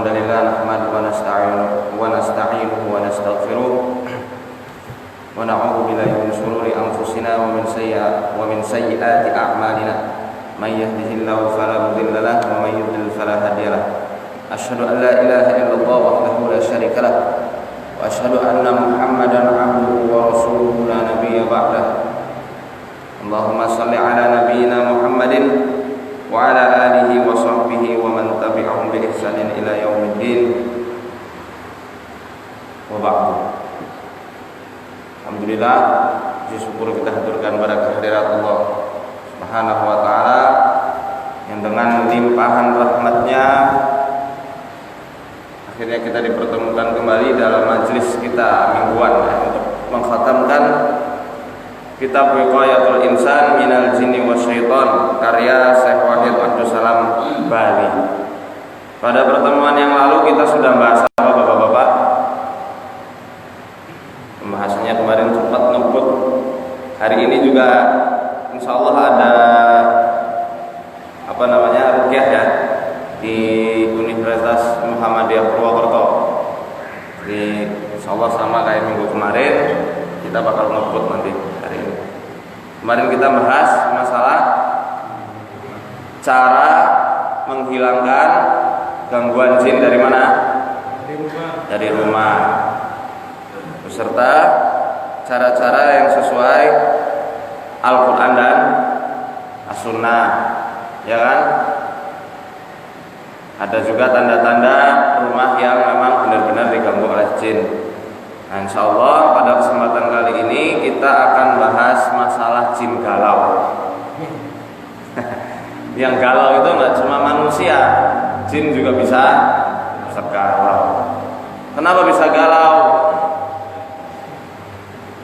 Alhamdulillah nahmaduhu wa nasta'inuhu wa nastaghfiruh wa na'udzu billahi min shururi anfusina wa min sayyiati a'malina may yahdihillahu fala mudilla lahu wa may yudlil fala hadiya lahu asyhadu an la ilaha illallah wahdahu la syarika lahu wa asyhadu anna Muhammadan 'abduhu wa rasuluhu la nabiyya ba'dahu Allahumma shalli ala nabiyyina Muhammadin wa ala alihi wa sahbihi wa man tabi'ahum bi ihsanin ila yaumiddin wa ba'du. Alhamdulillah, puji syukur kita haturkan pada kehadirat Allah Subhanahu wa taala yang dengan limpahan rahmatnya akhirnya kita dipertemukan kembali dalam majelis kita mingguan untuk mengkhatamkan Kitab Wiqayatul Insan Minal Jinni Wasyaiton karya Syekh Wahid Abdul Salam Bali. Pada pertemuan yang lalu kita sudah bahas apa Bapak-bapak? Pembahasannya kemarin sempat ngebut. Hari ini juga insya Allah ada ruqyah ya di Universitas Muhammadiyah Purwokerto. Jadi insya Allah sama kayak minggu kemarin kita bakal ngebut nanti hari ini. Kemarin kita bahas masalah cara menghilangkan gangguan jin dari mana? Dari rumah. Beserta cara-cara yang sesuai Al-Quran dan As-Sunnah, ya kan? Ada juga tanda-tanda rumah yang memang benar-benar diganggu oleh jin. Nah, insya Allah pada kesempatan kali ini kita akan bahas masalah jin galau. Yang galau itu nggak cuma manusia, jin juga bisa galau. Kenapa bisa galau?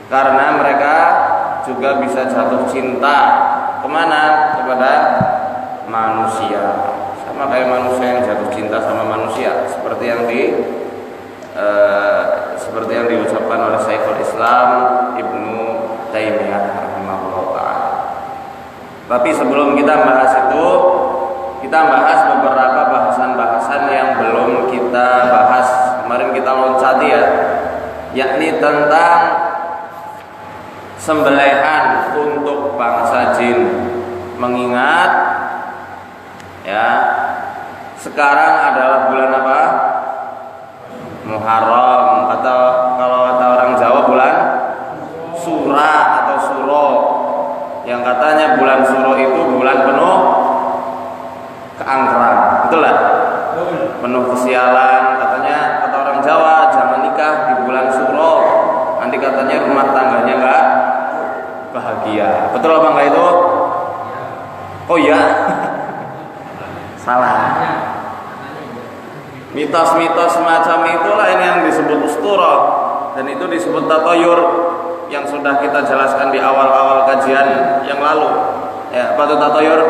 Karena mereka juga bisa jatuh cinta kemana? Kepada manusia. Sama kayak manusia yang jatuh cinta sama manusia, seperti yang diucapkan oleh Syekhul Islam Ibnu Taimiyah rahimahullah ta'ala. Tapi sebelum kita bahas itu, kita bahas beberapa bahasan-bahasan yang belum kita bahas. Kemarin kita loncati ya, yakni tentang sembelihan untuk bangsa jin. Mengingat ya, sekarang adalah bulan apa? Muharram, atau kalau kata orang Jawa bulan Sura atau Suro, yang katanya bulan Suro itu bulan penuh keangkeran, betul lah? Penuh kesialan, katanya kata orang Jawa jangan nikah di bulan Suro, nanti katanya rumah tangganya enggak bahagia, betul apa enggak itu? Oh iya, salah. Mitos-mitos semacam itulah ini yang disebut usturah, dan itu disebut tatoyur yang sudah kita jelaskan di awal-awal kajian yang lalu. Ya, apa itu tatoyur?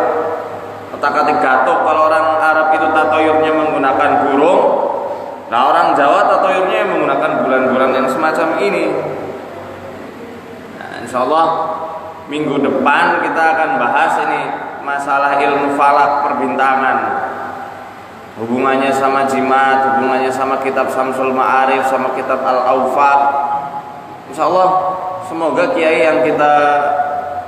Otak-atik gatuk. Kalau orang Arab itu tatoyurnya menggunakan burung, nah orang Jawa tatoyurnya menggunakan bulan-bulan yang semacam ini. Nah, insya Allah minggu depan kita akan bahas ini masalah ilmu falak perbintangan. Hubungannya sama jimat, hubungannya sama kitab Samsul Ma'arif, sama kitab Al-Awfaq. Insyaallah semoga kiai yang kita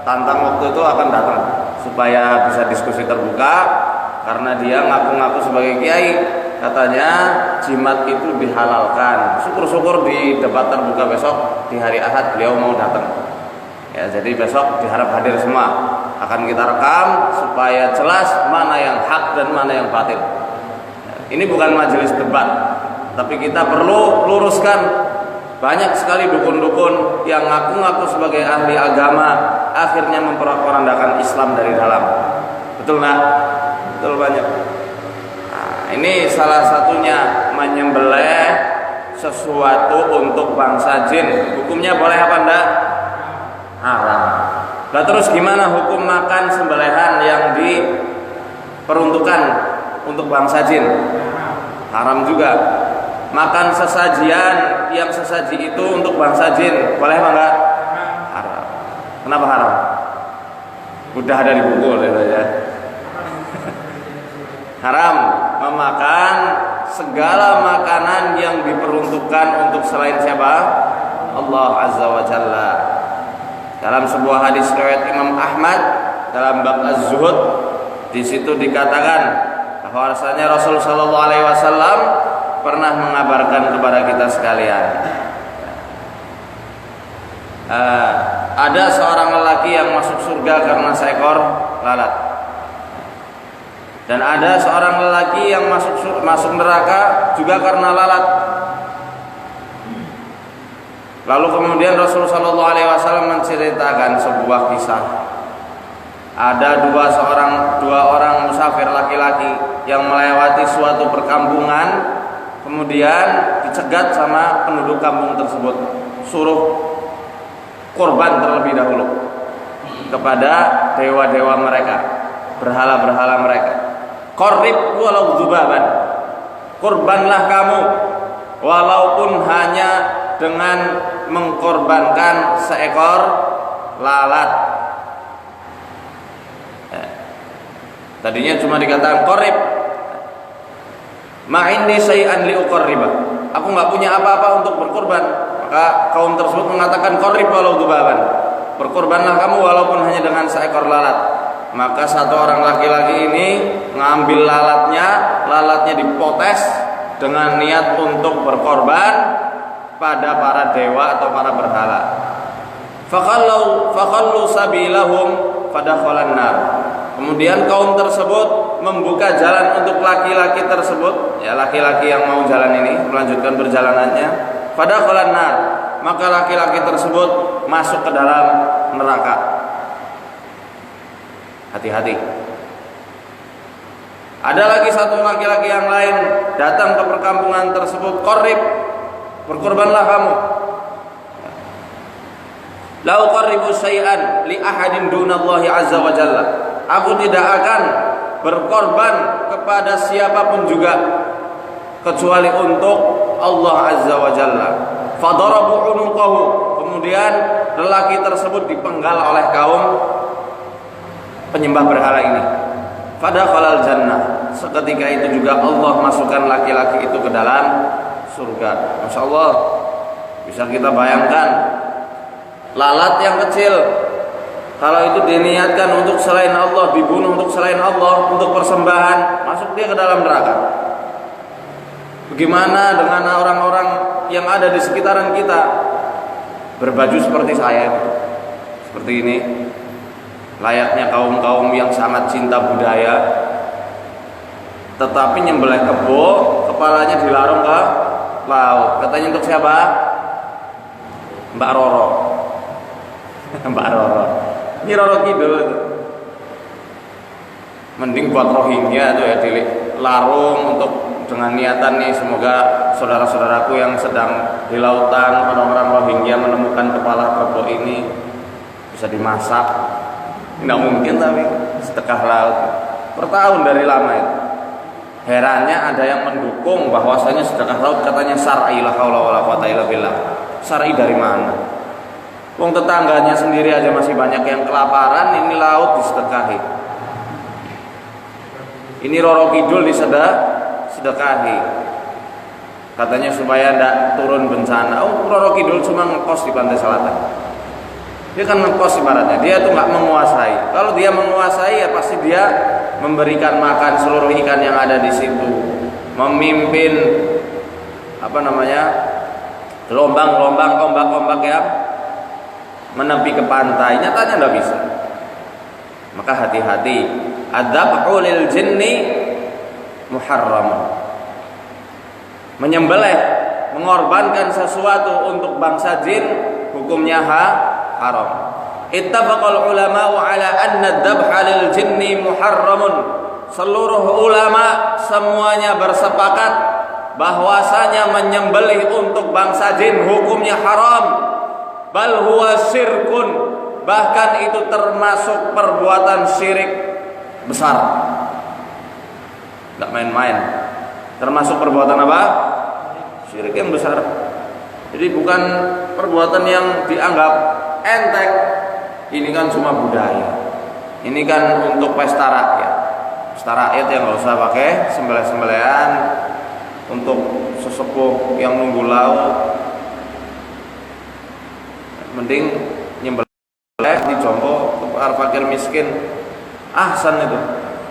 tantang waktu itu akan datang supaya bisa diskusi terbuka, karena dia ngaku-ngaku sebagai kiai, katanya jimat itu dihalalkan. Syukur-syukur di debat terbuka besok di hari Ahad beliau mau datang. Ya, jadi besok diharap hadir semua. Akan kita rekam supaya jelas mana yang hak dan mana yang batil. Ini bukan majelis debat, tapi kita perlu luruskan. Banyak sekali dukun-dukun yang ngaku-ngaku sebagai ahli agama, akhirnya memperandakan Islam dari dalam. Betul nggak? Betul banyak. Nah, ini salah satunya menyembelih sesuatu untuk bangsa jin. Hukumnya boleh apa enggak? Haram. Nah, terus gimana hukum makan sembelihan yang diperuntukkan untuk bangsa jin? Haram juga. Makan sesajian yang sesaji itu untuk bangsa jin boleh apa enggak? Haram. Kenapa haram? Udah ada di buku ya. Haram memakan segala makanan yang diperuntukkan untuk selain siapa? Allah Azza wa Jalla. Dalam sebuah hadis riwayat Imam Ahmad dalam bab Az-Zuhud, di situ dikatakan bahwasanya Rasul sallallahu alaihi wasallam pernah mengabarkan kepada kita sekalian, ada seorang lelaki yang masuk surga karena seekor lalat, dan ada seorang lelaki yang masuk neraka juga karena lalat. Lalu kemudian Rasul sallallahu alaihi wasallam menceritakan sebuah kisah. Ada dua orang musafir laki-laki yang melewati suatu perkampungan, kemudian dicegat sama penduduk kampung tersebut, suruh kurban terlebih dahulu kepada dewa-dewa mereka, berhala-berhala mereka. Qarrib walau dzubaban, kurbanlah kamu walaupun hanya dengan mengkorbankan seekor lalat. Tadinya cuma dikatakan qarrib, ma indi syai'an li uqarriba, aku nggak punya apa-apa untuk berkorban. Maka kaum tersebut mengatakan qarrib walau dzubaban, berkorbanlah kamu walaupun hanya dengan seekor lalat. Maka satu orang laki-laki ini ngambil lalatnya dipotes dengan niat untuk berkorban pada para dewa atau para berhala. Fakhallu sabilahum fadakhalan nar. Kemudian kaum tersebut membuka jalan untuk laki-laki tersebut, ya laki-laki yang mau jalan ini melanjutkan perjalanannya. Fadakhalan nar, maka laki-laki tersebut masuk ke dalam neraka. Hati-hati. Ada lagi satu laki-laki yang lain datang ke perkampungan tersebut, qarrib, berkorbanlah kamu. La uqarribu syai'an li ahadin dunallahi azza wa jalla. Aku tidak akan berkorban kepada siapapun juga kecuali untuk Allah azza wa jalla. Fadarabu unuqahu. Kemudian lelaki tersebut dipenggal oleh kaum penyembah berhala ini. Fadakhalal jannah. Seketika itu juga Allah masukkan laki-laki itu ke dalam surga. Masya Allah, bisa kita bayangkan lalat yang kecil, kalau itu diniatkan untuk selain Allah, dibunuh untuk selain Allah, untuk persembahan, masuk dia ke dalam neraka. Bagaimana dengan orang-orang yang ada di sekitaran kita, berbaju seperti saya, seperti ini, layaknya kaum-kaum yang sangat cinta budaya, tetapi nyembelih kebo, kepalanya dilarung ke laut. Katanya untuk siapa? Mbak Roro. Mbak Roro. Ini Roro Kidul. Mending buat Rohingya tuh ya, dilarung untuk dengan niatan nih, semoga saudara-saudaraku yang sedang di lautan, orang-orang Rohingya menemukan kepala kebo ini bisa dimasak. Tidak mungkin, tapi sedekah laut per tahun dari lama itu. Herannya ada yang mendukung bahwasanya sedekah laut katanya syar'i, la haula wala quwata illa billah. Syar'i dari mana? Wong tetangganya sendiri aja masih banyak yang kelaparan, ini laut disedekahi. Ini Roro Kidul disedekahi. Katanya supaya tidak turun bencana. Oh, Roro Kidul cuma ngekos di pantai selatan. Dia kan ngekos ibaratnya, dia tuh nggak menguasai. Kalau dia menguasai ya pasti dia memberikan makan seluruh ikan yang ada di situ, memimpin gelombang-gelombang, ombak-ombak yang menepi ke pantai. Nyatanya nggak bisa. Maka hati-hati. Adzabhu lil jinni muharram. Menyembelih, mengorbankan sesuatu untuk bangsa jin hukumnya haram. Ittafaqal ulama ala anna dzabha lil jinni muharramun. Seluruh ulama semuanya bersepakat bahwasanya menyembelih untuk bangsa jin hukumnya haram. Bal huwa syirkun, bahkan itu termasuk perbuatan syirik besar. Enggak main-main. Termasuk perbuatan apa? Syirik yang besar. Jadi bukan perbuatan yang dianggap enteng. Ini kan cuma budaya. Ini kan untuk pesta rakyat. Pesta rakyat yang nggak usah pakai sembelih-sembelihan. untuk sesepuh yang nunggu lauk, mending nyembelih dijompo ke fakir miskin. Ahsan itu,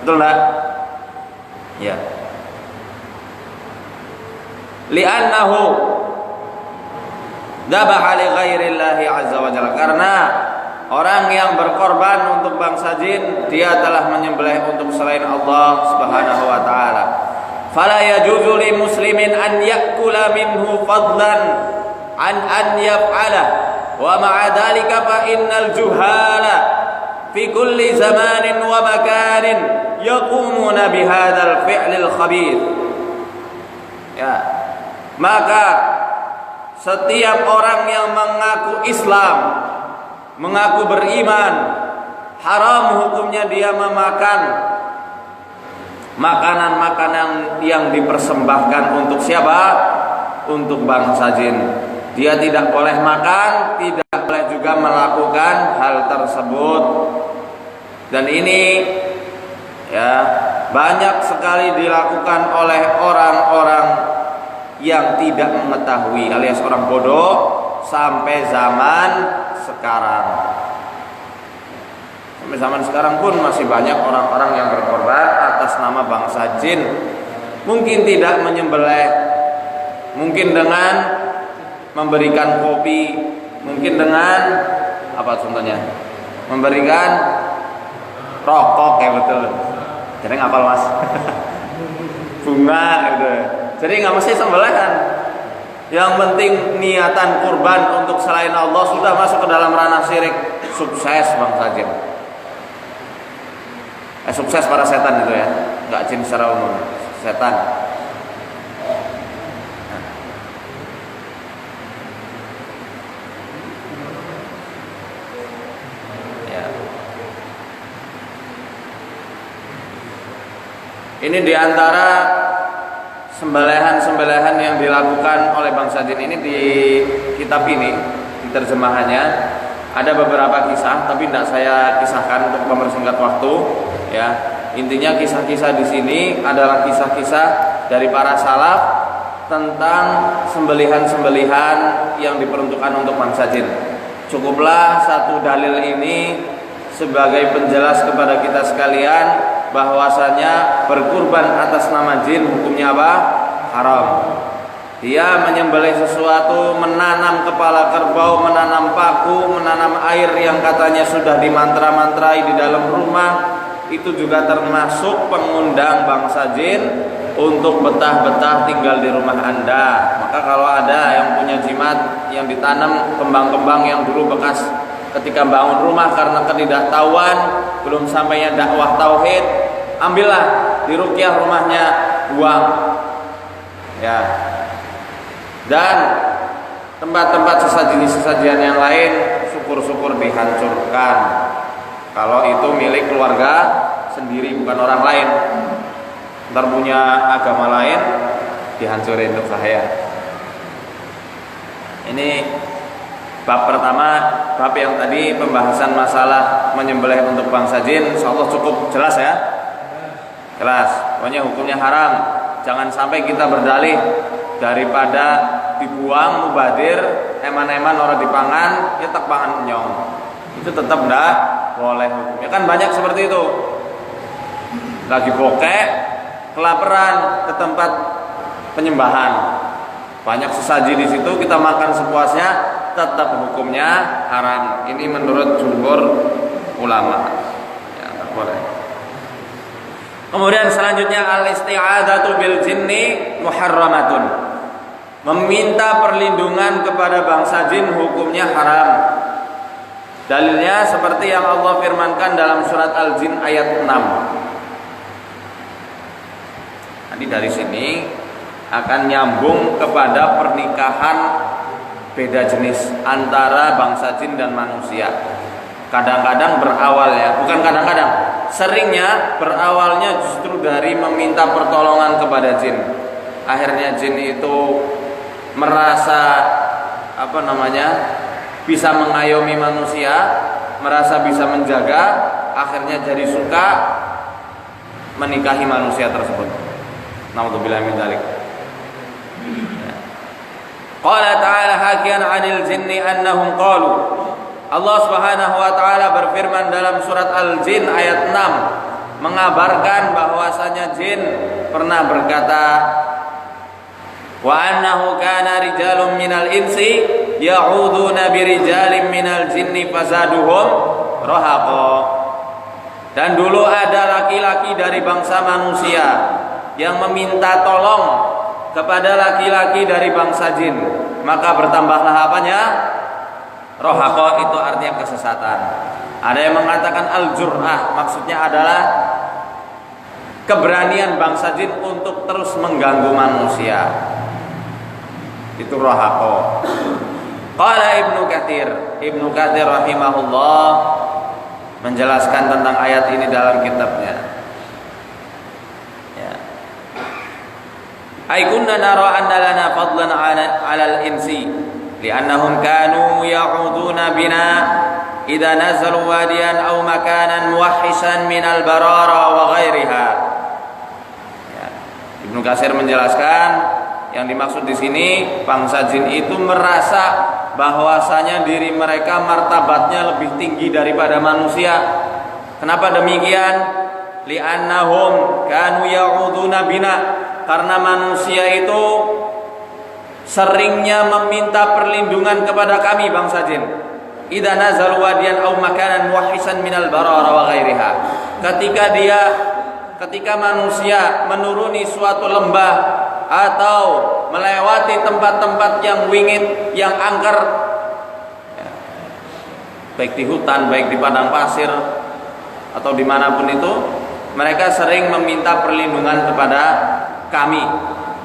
betul enggak? Ya. Li'annahu dhabaha li ghairillahi azza wa jalla, karena orang yang berkorban untuk bangsa jin, dia telah menyembelih untuk selain Allah Subhanahu wa taala. Fala yajuzu li muslimin an ya'kula minhu fadlan an yaf'ala, wa ma'a dhalika fa innal juhala fi kulli zamanin wa makanin yaqumuna bihadzal fi'lil khabith. Ya. Maka setiap orang yang mengaku Islam, mengaku beriman, haram hukumnya dia memakan makanan-makanan yang dipersembahkan untuk siapa? Untuk bangsa jin. Dia tidak boleh makan, tidak boleh juga melakukan hal tersebut. Dan ini ya banyak sekali dilakukan oleh orang-orang yang tidak mengetahui alias orang bodoh sampai zaman sekarang. Sampai zaman sekarang pun masih banyak orang-orang yang berkorban atas nama bangsa jin. Mungkin tidak menyembelih, mungkin dengan memberikan kopi, mungkin dengan apa contohnya? Memberikan rokok, kayak betul. Jadi ngapal Mas? Bunga gitu. Jadi nggak mesti sembelihan. Yang penting niatan kurban untuk selain Allah sudah masuk ke dalam ranah syirik. Sukses bangsa jin. Sukses para setan itu ya, nggak jin secara umum, setan. Ya. Ini diantara sembelihan-sembelihan yang dilakukan oleh bangsa jin ini. Di kitab ini, di terjemahannya ada beberapa kisah, tapi tidak saya kisahkan untuk mempersingkat waktu. Ya, intinya kisah-kisah di sini adalah kisah-kisah dari para salaf tentang sembelihan-sembelihan yang diperuntukkan untuk bangsa jin. Cukuplah satu dalil ini sebagai penjelas kepada kita sekalian bahwasanya berkurban atas nama jin hukumnya apa? Haram. Dia menyembelih sesuatu, menanam kepala kerbau, menanam paku, menanam air yang katanya sudah dimantra-mantrai di dalam rumah, itu juga termasuk pengundang bangsa jin untuk betah-betah tinggal di rumah Anda. Maka kalau ada yang punya jimat yang ditanam kembang-kembang yang dulu bekas ketika bangun rumah karena ketidaktahuan, belum sampainya dakwah tauhid, ambillah, diruqyah rumahnya, buang. Ya. Dan tempat-tempat sesajian yang lain syukur-syukur dihancurkan. Kalau itu milik keluarga sendiri, bukan orang lain. Ntar punya agama lain dihancurin untuk saya. Ini bab pertama, bab yang tadi pembahasan masalah menyembelih untuk bangsa jin, insyaallah cukup jelas ya. Jelas, pokoknya hukumnya haram. Jangan sampai kita berdalih daripada dibuang mubadir, eman-eman orang dipangan, ya tak pangan nyong. Itu tetap enggak boleh hukumnya. Kan banyak seperti itu. Lagi bokek, kelaparan ke tempat penyembahan. Banyak sesaji di situ, kita makan sepuasnya, tetap hukumnya haram. Ini menurut jumhur ulama. Ya, tak boleh. Kemudian selanjutnya al-isti'adzatu bil jinni muharramatun. Meminta perlindungan kepada bangsa jin hukumnya haram. Dalilnya seperti yang Allah firmankan dalam surat Al-Jin ayat 6. Nanti dari sini akan nyambung kepada pernikahan beda jenis antara bangsa jin dan manusia. Kadang-kadang berawal ya, bukan kadang-kadang, seringnya berawalnya justru dari meminta pertolongan kepada jin. Akhirnya jin itu merasa bisa mengayomi manusia, merasa bisa menjaga, akhirnya jadi suka menikahi manusia tersebut. Naudzubillah min dzalik. Qala ta'ala hakiyan 'anil jinni annahum qalu. Allah Subhanahu wa taala berfirman dalam surat Al-Jin ayat 6 mengabarkan bahwasanya jin pernah berkata, wa annahu kana rijalun minal insi ya'uduna birijalin minal jinni fazaduhum rahaqa. Dan dulu ada laki-laki dari bangsa manusia yang meminta tolong kepada laki-laki dari bangsa jin, maka bertambahlah apanya? Rohaqo, itu artinya kesesatan. Ada yang mengatakan al-jur'ah, maksudnya adalah keberanian bangsa jin untuk terus mengganggu manusia. Itu rohaqo. Qala Ibnu Katsir rahimahullah menjelaskan tentang ayat ini dalam kitabnya. Ay kunna nara anna lana fadlan 'ala al-insi li'annahum kanu ya'uduna bina idza nazalu wadiyan aw makanan muwahhisan min al-barara wa ghairiha. Ibnu Katsir menjelaskan yang dimaksud di sini bangsa jin itu merasa bahwasanya diri mereka martabatnya lebih tinggi daripada manusia. Kenapa demikian? Li'annahum kanu ya'uduna bina, karena manusia itu seringnya meminta perlindungan kepada kami bangsa jin. Idza nazalu wadiyan aw makanan muwahhisan minal barara wa ghairiha. Ketika manusia menuruni suatu lembah atau melewati tempat-tempat yang wingit, yang angker, baik di hutan, baik di padang pasir atau dimanapun itu, mereka sering meminta perlindungan kepada kami.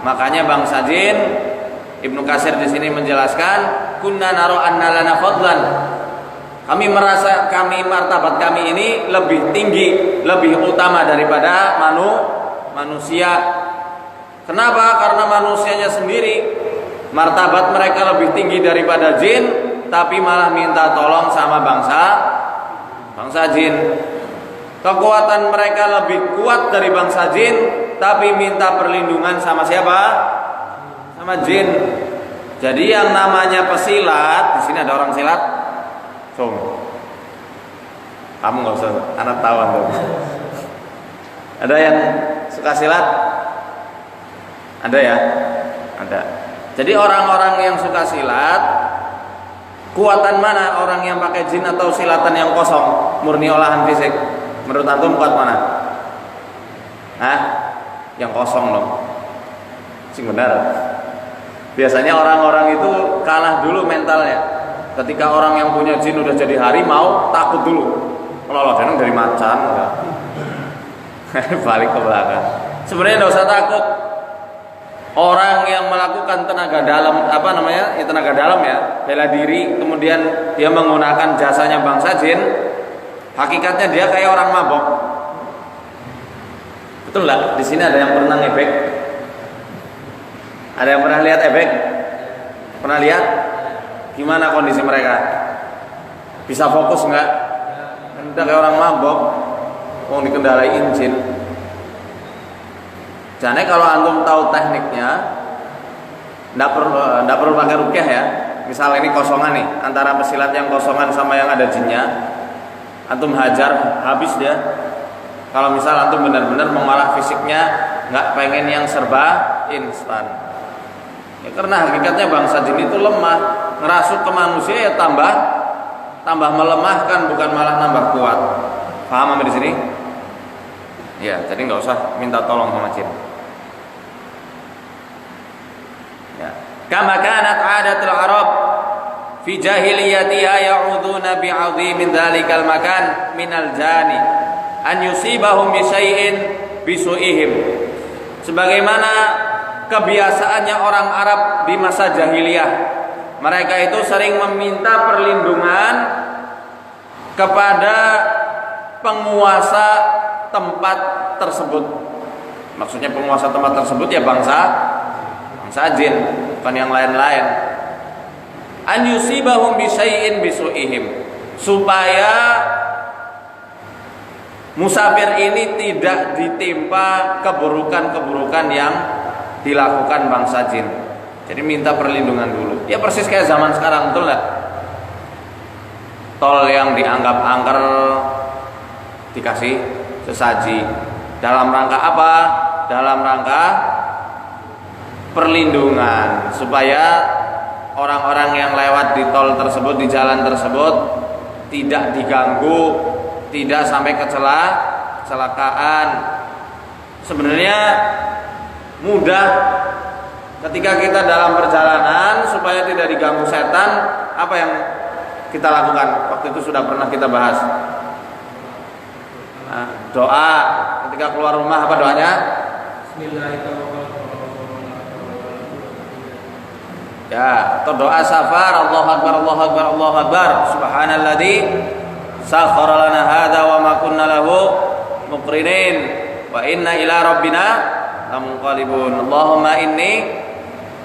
Makanya bangsa jin, Ibnu Katsir di sini menjelaskan, kunna naro anna lana fadlan. Kami merasa martabat kami ini lebih tinggi, lebih utama daripada manusia. Kenapa? Karena manusianya sendiri martabat mereka lebih tinggi daripada jin, tapi malah minta tolong sama bangsa jin. Kekuatan mereka lebih kuat dari bangsa jin, tapi minta perlindungan sama siapa? Sama jin. Jadi yang namanya pesilat, di sini ada orang silat. Kamu nggak usah, anak tawan tuh. Ada yang suka silat? Ada ya? Ada. Jadi orang-orang yang suka silat, kuatan mana? Orang yang pakai jin atau silatan yang kosong, murni olahan fisik? Menurut antum kuat mana? Hah? Yang kosong loh. Sing benar. Biasanya orang-orang itu kalah dulu mentalnya. Ketika orang yang punya jin udah jadi harimau, takut dulu. Kalau kadang dari macan, balik ke belakang. Sebenarnya nggak usah takut. Orang yang melakukan tenaga dalam, tenaga dalam ya, bela diri, kemudian dia menggunakan jasanya bangsa jin, hakikatnya dia kayak orang mabok. Betul nggak? Di sini ada yang pernah ngefek? Ada yang pernah lihat efek? Pernah lihat? Gimana kondisi mereka? Bisa fokus nggak? Udah kayak orang mabok, mau dikendalain jin. Jadi kalau antum tahu tekniknya, nggak perlu pakai rukyah ya. Misal ini kosongan nih, antara pesilat yang kosongan sama yang ada jinnya, antum hajar habis dia. Kalau misal antum benar-benar mengolah fisiknya, nggak pengen yang serba instan. Ya, karena hakikatnya bangsa jin itu lemah, ngerasuk ke manusia ya tambah melemahkan, bukan malah nambah kuat. Paham sampai di sini? Ya, jadi nggak usah minta tolong sama jin. Ya. Kama kanat 'adatul Arab fi jahiliyatiha ya'uduna bi'azimin dzalikal makan minal jani an yusibahum bi syai'in bisu'ihim. Sebagaimana kebiasaannya orang Arab di masa jahiliyah, mereka itu sering meminta perlindungan kepada penguasa tempat tersebut. Maksudnya penguasa tempat tersebut ya bangsa jin, bukan yang lain-lain. An yusibahum bi syai'in bisu'ihim, supaya musafir ini tidak ditimpa keburukan-keburukan dilakukan bangsa jin. Jadi minta perlindungan dulu. Ya persis kayak zaman sekarang, betul nggak? Tol yang dianggap angker dikasih sesaji. Dalam rangka apa? Dalam rangka perlindungan, supaya orang-orang yang lewat di tol tersebut, di jalan tersebut tidak diganggu, tidak sampai kecelakaan. Sebenarnya mudah ketika kita dalam perjalanan supaya tidak diganggu setan. Apa yang kita lakukan? Waktu itu sudah pernah kita bahas. Nah, doa ketika keluar rumah, apa doanya? Ya, atau doa safar, Allahu Akbar, Allahu Akbar, Allahu Akbar, subhanalladzi sakhkhara lana hadza wa ma kunna lahu muqrinin wa inna ila rabbina lamunqalibun. Allahumma inni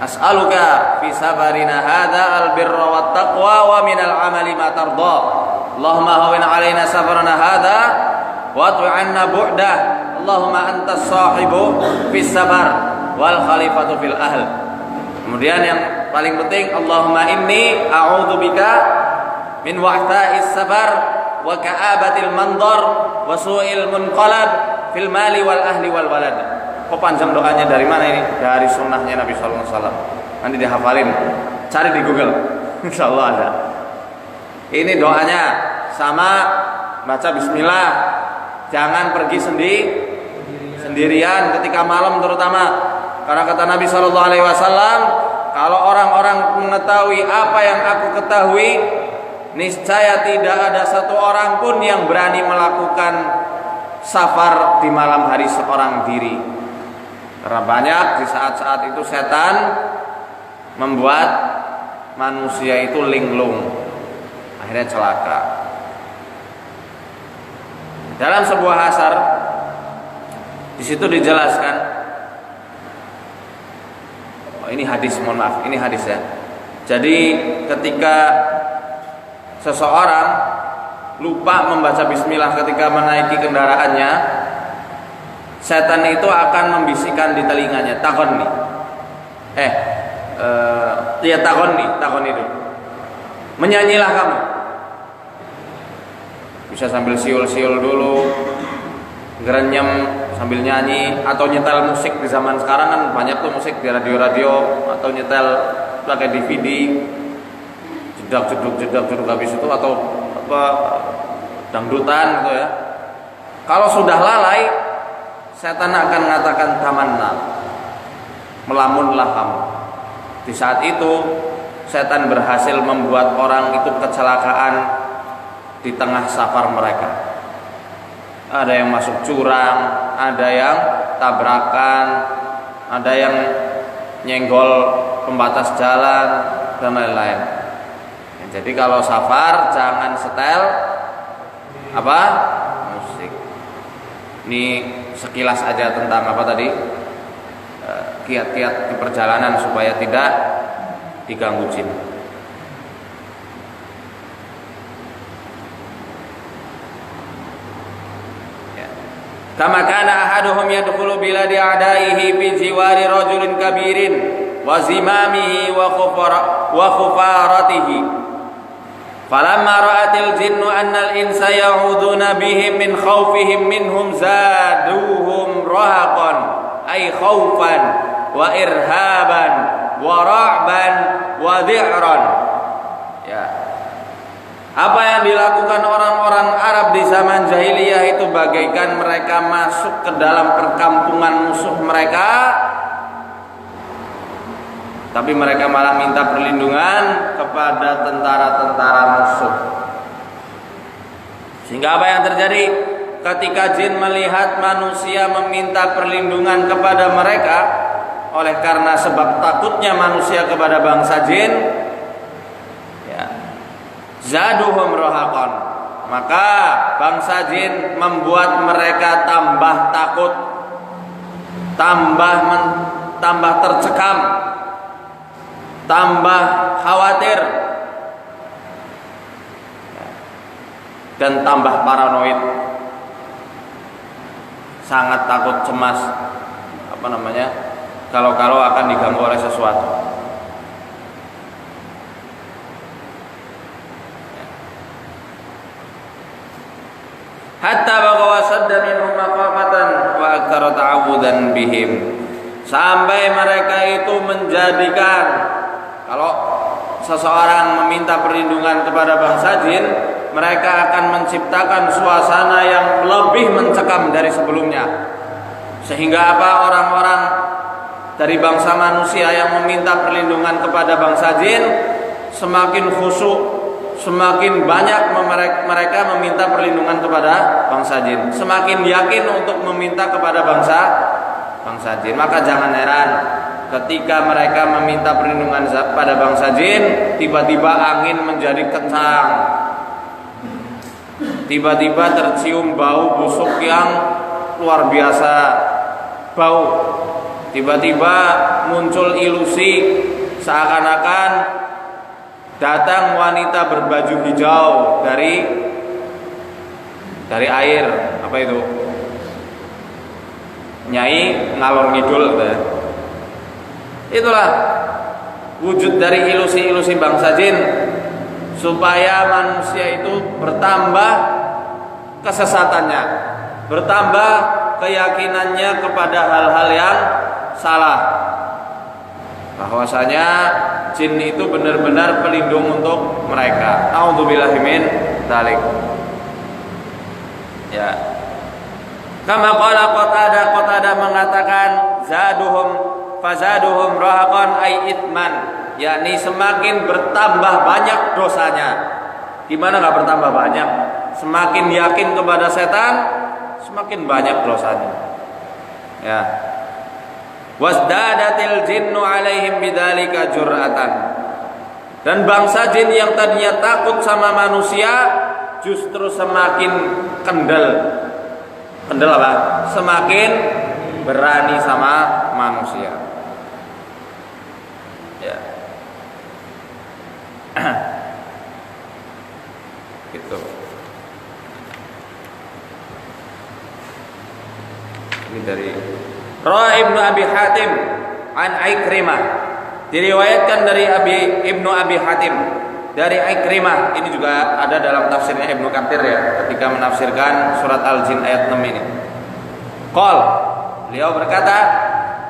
as'aluka fi safarina hadza albirra wat taqwa wa minal amali ma tarda. Allahumma hawwin 'alaina safarana hadza wa tu'anna bu'dah. Allahumma antas sahibu fis safar wal khalifatu fil ahl. Kemudian yang paling penting, Allahumma inni a'udzubika min wa'tha'is safar wa ka'abatil mandar wa su'il munqalab fil mali wal ahli wal walad. Kok panjang doanya, dari mana ini? Dari sunnahnya Nabi sallallahu alaihi wasallam. Nanti dihafalin. Cari di Google. Insyaallah ada. Ini doanya sama baca bismillah. Jangan pergi sendirian ketika malam terutama. Karena kata Nabi sallallahu alaihi wasallam, kalau orang-orang mengetahui apa yang aku ketahui, niscaya tidak ada satu orang pun yang berani melakukan safar di malam hari seorang diri. Karena banyak di saat-saat itu setan membuat manusia itu linglung, akhirnya celaka. Dalam sebuah asar di situ dijelaskan, ini hadis, mohon maaf, ini hadis ya. Jadi ketika seseorang lupa membaca bismillah ketika menaiki kendaraannya, setan itu akan membisikkan di telinganya, takon nih. Takon itu. Menyanyilah kamu. Bisa sambil siul-siul dulu, gerenyem sambil nyanyi, atau nyetel musik. Di zaman sekarang kan banyak tuh musik di radio-radio, atau nyetel pakai DVD, jedak-jeduk habis itu, atau apa dangdutan gitu ya. Kalau sudah lalai, setan akan mengatakan tamanna, melamunlah kamu. Di saat itu setan berhasil membuat orang itu kecelakaan di tengah safar mereka. Ada yang masuk jurang, ada yang tabrakan, ada yang nyenggol pembatas jalan dan lain-lain. Jadi kalau safar jangan setel musik. Ini sekilas aja tentang apa tadi, kiat-kiat di perjalanan supaya tidak diganggu jin. Kama kana ahaduhum yadkhulu biladi a'daihi fi jiwari rajulin kabirin wa zimamihi wa khufaratihi. Falamma ra'atil jinnu anna al-insa ya'uduna bihim min khawfihim minhum zaduhum rahaqan ay khawfan wa irhaban wa ra'ban wa dhi'ran. Ya. Apa yang dilakukan orang-orang Arab di zaman jahiliyah itu bagaikan mereka masuk ke dalam perkampungan musuh mereka, tapi mereka malah minta perlindungan kepada tentara-tentara musuh. Sehingga apa yang terjadi ketika jin melihat manusia meminta perlindungan kepada mereka, oleh karena sebab takutnya manusia kepada bangsa jin, zaduhum rahaqan, maka bangsa jin membuat mereka tambah takut, tambah tercekam, tambah khawatir, dan tambah paranoid, sangat takut, cemas, kalau akan diganggu oleh sesuatu. Hatta bagawa sadda minhum maqamatan wa aktsara ta'awudan bihim, sampai mereka itu menjadikan, kalau seseorang meminta perlindungan kepada bangsa jin, mereka akan menciptakan suasana yang lebih mencekam dari sebelumnya, sehingga apa, orang-orang dari bangsa manusia yang meminta perlindungan kepada bangsa jin semakin khusyuk, semakin banyak mereka meminta perlindungan kepada bangsa jin, semakin yakin untuk meminta kepada bangsa jin. Maka jangan heran ketika mereka meminta perlindungan pada bangsa jin, tiba-tiba angin menjadi kencang, tiba-tiba tercium bau busuk yang luar biasa, bau, tiba-tiba muncul ilusi seakan-akan datang wanita berbaju hijau dari air, apa itu, Nyai ngalor ngidul gitu. Itulah wujud dari ilusi-ilusi bangsa jin, supaya manusia itu bertambah kesesatannya, bertambah keyakinannya kepada hal-hal yang salah, bahwasanya jin itu benar-benar pelindung untuk mereka. A'udzubillahi min dzalik. Ya. Kama qala Qatadah mengatakan fazaduhum rahaqan ay ithman, yakni semakin bertambah banyak dosanya. Gimana enggak bertambah banyak? Semakin yakin kepada setan, semakin banyak dosanya. Ya. Wasdadatil jinnu alaihim bidzalika jur'atan. Dan bangsa jin yang tadinya takut sama manusia justru semakin kendal apa? Semakin berani sama manusia. Ya. Gitu. Ini dari Ibnu Abi Hatim an Ikrimah, diriwayatkan dari Ibnu Abi Hatim dari Ikrimah. Ini juga ada dalam tafsirnya Ibnu Katsir ya, ketika menafsirkan surat Al-Jin ayat 6 ini. Beliau berkata,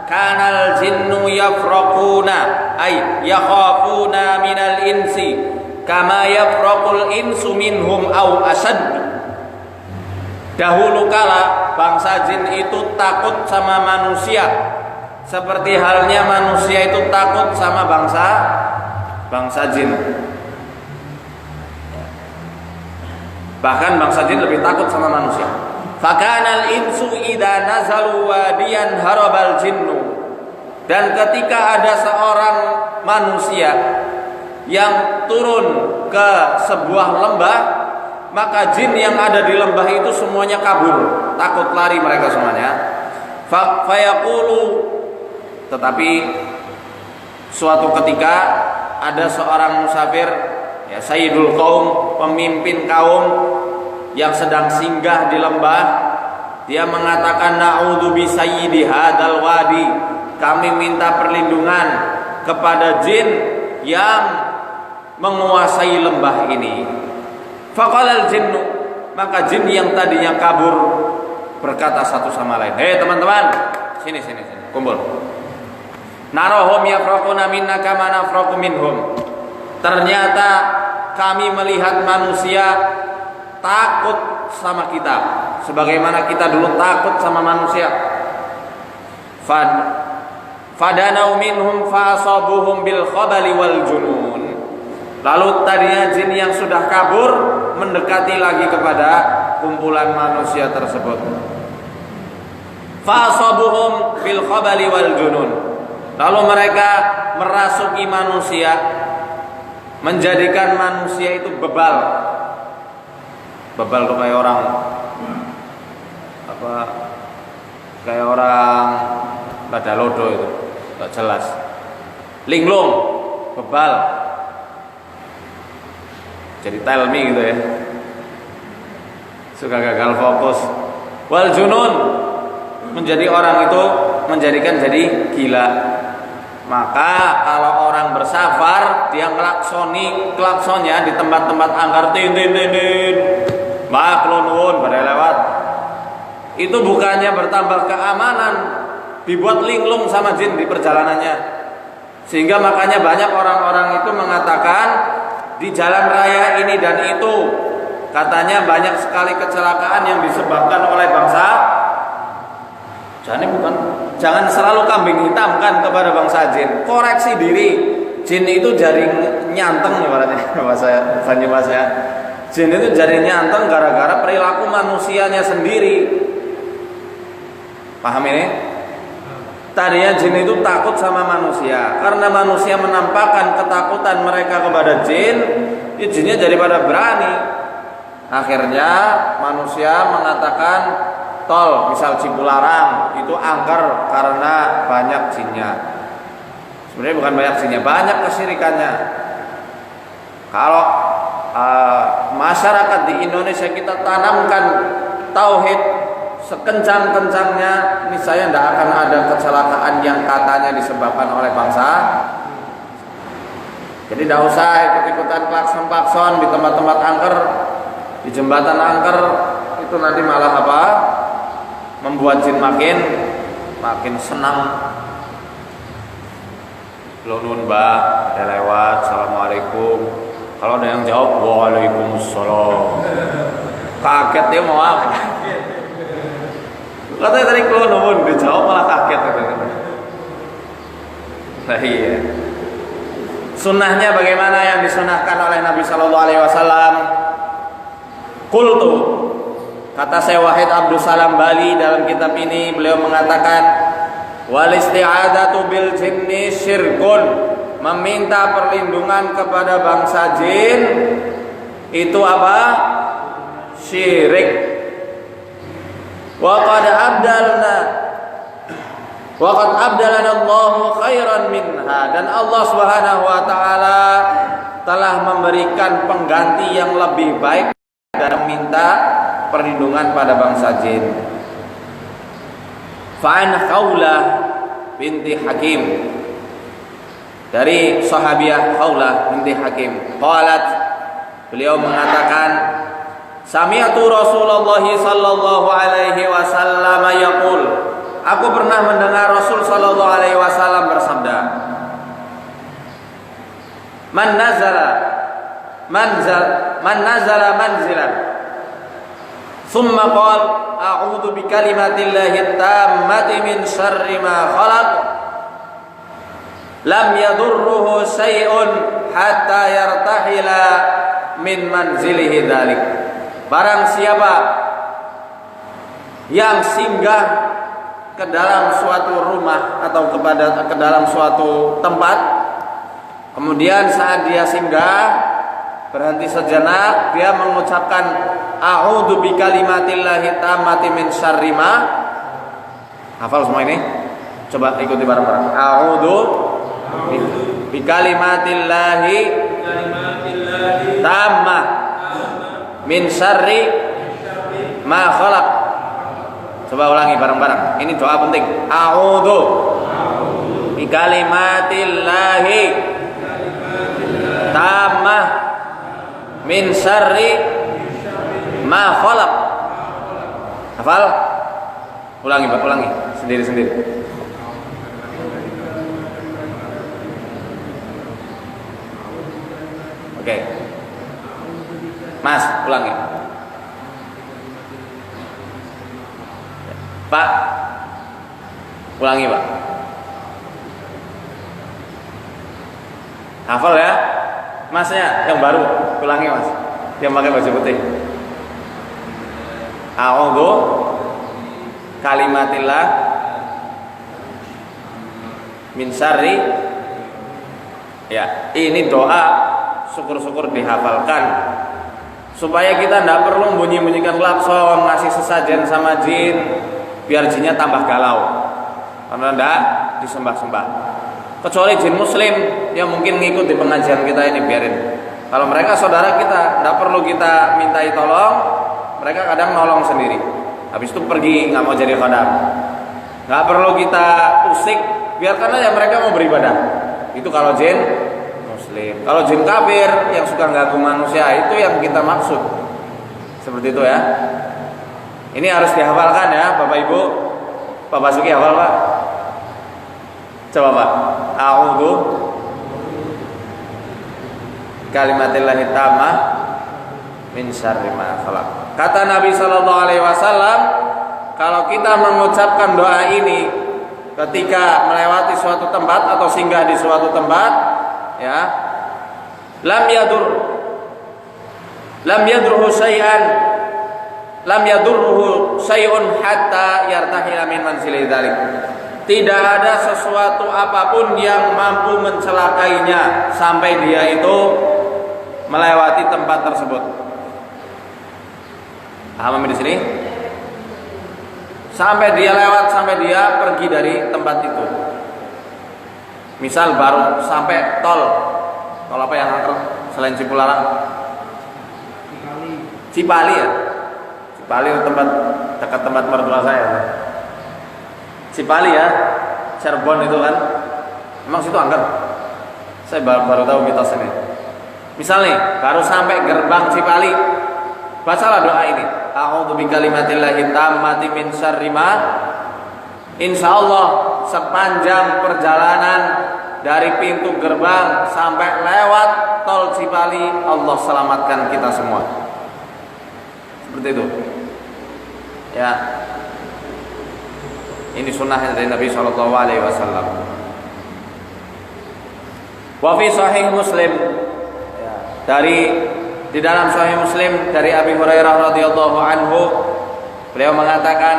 kanal jinnu yafraquna ay yakhafuna minal insi kama yafraqul insu minhum aw asad. Dahulu kala bangsa jin itu takut sama manusia, seperti halnya manusia itu takut sama bangsa jin. Bahkan bangsa jin lebih takut sama manusia. Fakanal insu idza nazalu wadiyan harabal jinnu. Dan ketika ada seorang manusia yang turun ke sebuah lembah, maka jin yang ada di lembah itu semuanya kabur, takut lari mereka semuanya. Fayaqulu, tetapi suatu ketika ada seorang musafir, ya sayyidul qaum, pemimpin kaum yang sedang singgah di lembah, dia mengatakan na'udzu bi sayyidi hadzal wadi, kami minta perlindungan kepada jin yang menguasai lembah ini. Faqalal jinnu, maka jin yang tadinya kabur berkata satu sama lain, hei teman-teman, sini kumpul. Narahum yafraquna minna kama nafraqu minhum. Ternyata kami melihat manusia takut sama kita sebagaimana kita dulu takut sama manusia. Fadanau minhum fasabuhum bil khabali wal junun. Lalu tadinya jin yang sudah kabur mendekati lagi kepada kumpulan manusia tersebut. Fasabuhum bil khabali wal junun. Lalu mereka merasuki manusia, menjadikan manusia itu bebal. Bebal tuh kayak orang apa? Kayak orang lada lodo itu, enggak jelas. Linglung, bebal. Jadi tell me gitu ya. Suka gagal fokus. Wal junun, menjadi orang itu menjadikan jadi gila. Maka kalau orang bersafar, dia ngelaksoni klaksonnya di tempat-tempat angker, tin tin tin tin, mbak nuwun pada lewat. Itu bukannya bertambah keamanan, dibuat linglung sama jin di perjalanannya. Sehingga makanya banyak orang-orang itu mengatakan di jalan raya ini dan itu katanya banyak sekali kecelakaan yang disebabkan oleh bangsa. Jangan selalu kambing hitam kan kepada bangsa jin. Koreksi diri. Jin itu jaring nyanteng ibaratnya bahasa ya. Jin itu jaring nyanteng gara-gara perilaku manusianya sendiri. Paham ini? Tadinya jin itu takut sama manusia. Karena manusia menampakkan ketakutan mereka kepada jin, jinnya jadi pada berani. Akhirnya manusia mengatakan tol, misal Cipularang itu angker karena banyak jinnya. Sebenarnya bukan banyak jinnya, banyak kesyirikannya. Kalau masyarakat di Indonesia kita tanamkan tauhid sekencang-kencangnya, niscaya tidak akan ada kecelakaan yang katanya disebabkan oleh bangsa. Jadi tidak usah ikut-ikutan klakson-klakson di tempat-tempat angker, di jembatan angker, itu nanti malah apa? Membuat jin makin senang. Lunun mbak, ada lewat, assalamualaikum. Kalau ada yang jawab, waalaikumsalam. Kaget dia mau apa? Katanya tadi lunun, dijawab malah kaget. Nah iya. Sunnahnya bagaimana yang disunahkan oleh Nabi Shallallahu Alaihi Wasallam? Qultu, kata Syekh Wahid Abdus Salam Bali dalam kitab ini, beliau mengatakan wal isti'adzatu bil jinni syirkun, meminta perlindungan kepada bangsa jin itu apa? Syirik. Wa qad abdalana Allahu khairan minha, dan Allah Subhanahu wa taala telah memberikan pengganti yang lebih baik dan minta perlindungan pada bangsa jin. Fa'an Khawlah binti Hakim, dari sahabiah Khawlah binti Hakim, qalat, beliau mengatakan, sami'tu Rasulullah sallallahu alaihi wasallam yaqul, aku pernah mendengar Rasul sallallahu alaihi wasallam bersabda, man nazala manzilan thumma qala a'udzu bikalimatillahi tammati min syarri ma khalaq lam yadurruhu syai'un hatta yartahila min manzilihi dzalik. Barang siapa yang singgah ke dalam suatu rumah atau ke dalam suatu tempat, kemudian saat dia singgah berhenti sejenak, dia mengucapkan a'udzu bikalimatillahi tammati min syarri ma. Hafal semua ini? Coba ikuti bareng-bareng. A'udzu bikalimatillahi tammah min syarri ma khalaq. Coba ulangi bareng-bareng. Ini doa penting. A'udzu bikalimatillahi tammah min syarri ma khalaq. Hafal? Ulangi sendiri-sendiri. Oke. Mas, ulangi. Pak, ulangi Pak. Hafal ya? Masnya yang baru, ulangi Mas. Yang pakai baju putih. A'udzu kalimatillah min syarri. Ya, ini doa syukur-syukur dihafalkan supaya kita tidak perlu bunyi-bunyikan klakson, ngasih sesajen sama jin biar jinnya tambah galau, karena tidak disembah-sembah. Kecuali jin muslim yang mungkin ngikut di pengajian kita ini, biarin. Kalau mereka saudara kita, tidak perlu kita mintai tolong, mereka kadang nolong sendiri. Habis itu pergi, nggak mau jadi khadam. Nggak perlu kita usik, biarkan aja mereka mau beribadah. Itu kalau jin muslim. Kalau jin kafir yang suka ganggu manusia, itu yang kita maksud. Seperti itu ya. Ini harus dihafalkan ya Bapak Ibu. Pak Basuki hafal Pak? Coba Pak. A'udzu kalimatillahi tammah min syarri ma khalaq. Kata Nabi sallallahu alaihi wasallam, kalau kita mengucapkan doa ini ketika melewati suatu tempat atau singgah di suatu tempat, ya, lam yadurruhu syai'un hatta yartahila min manzili dzalik. Tidak ada sesuatu apapun yang mampu mencelakainya sampai dia itu melewati tempat tersebut. Paham di sini? Sampai dia lewat, sampai dia pergi dari tempat itu. Misal baru sampai tol apa yang angker selain Cipularang? Cipali ya. Cipali itu tempat dekat tempat mertua saya. Cipali ya, Cirebon itu kan. Emang situ angker? Saya baru tahu mitos ini. Misal nih, baru sampai gerbang Cipali, bacalah doa ini. A'udzu bikalimatillahi tammati min syarri ma. Insyaallah sepanjang perjalanan dari pintu gerbang sampai lewat tol Cipali, Allah selamatkan kita semua. Seperti itu. Ya. Ini sunnah dari Nabi sallallahu alaihi wasallam. Wa fi sahih Muslim, ya, di dalam Sahih Muslim dari Abi Hurairah radhiyallahu anhu, beliau mengatakan,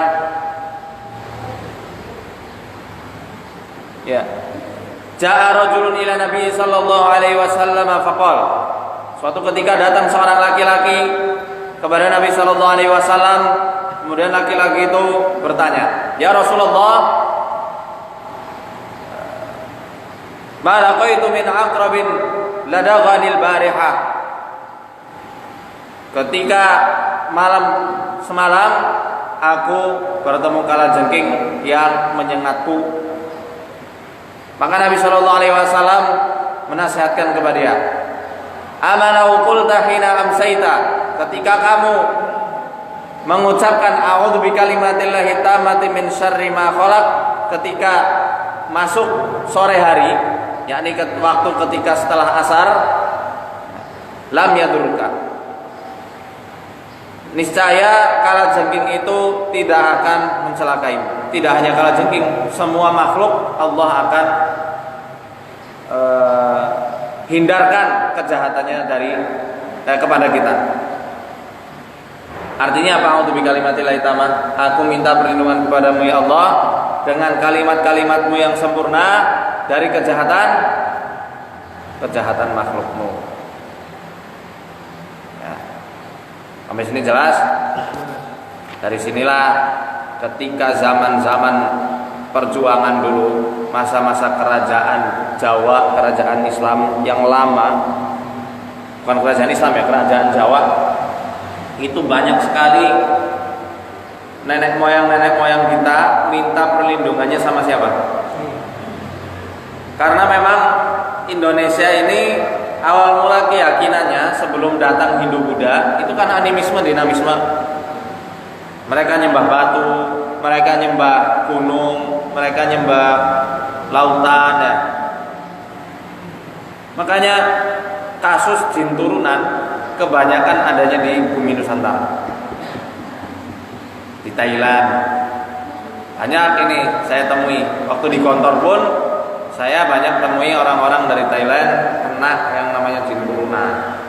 ya, ja'a rajulun ila Nabi sallallahu alaihi wasallam faqala. Suatu ketika datang seorang laki-laki kepada Nabi sallallahu alaihi wasallam, kemudian laki-laki itu bertanya, "Ya Rasulullah, ma laqaitu min aqrabin ladaghanil barihah." Ketika semalam aku bertemu kalajengking yang menyengatku. Maka Nabi sallallahu alaihi wasallam menasihatkan kepada dia, "Amana qulta hina amsaita." Ketika kamu mengucapkan a'udzu bikalimatillahi tammati min syarri ma khalaq ketika masuk sore hari, yakni waktu ketika setelah asar, lam yadurka. Niscaya kalajengking itu tidak akan mencelakaimu. Tidak hanya kalajengking, semua makhluk Allah akan hindarkan kejahatannya kepada kita. Artinya apa? A'udzu bikalimatillahi tammah. Aku minta perlindungan kepadamu ya Allah dengan kalimat-kalimatmu yang sempurna dari kejahatan makhlukmu. Sampai sini jelas? Dari sinilah ketika zaman-zaman perjuangan dulu, masa-masa kerajaan Jawa, kerajaan Islam yang lama, bukan kerajaan Islam ya, kerajaan Jawa, itu banyak sekali nenek moyang kita minta perlindungannya sama siapa? Karena memang Indonesia ini awal mula keyakinannya sebelum datang Hindu-Buddha itu kan animisme, dinamisme. Mereka nyembah batu, mereka nyembah gunung, mereka nyembah lautan ya. Makanya kasus jin turunan kebanyakan adanya di bumi Nusantara. Di Thailand banyak ini saya temui. Waktu di kantor pun saya banyak temui orang-orang dari Thailand kena yang namanya jin turunan.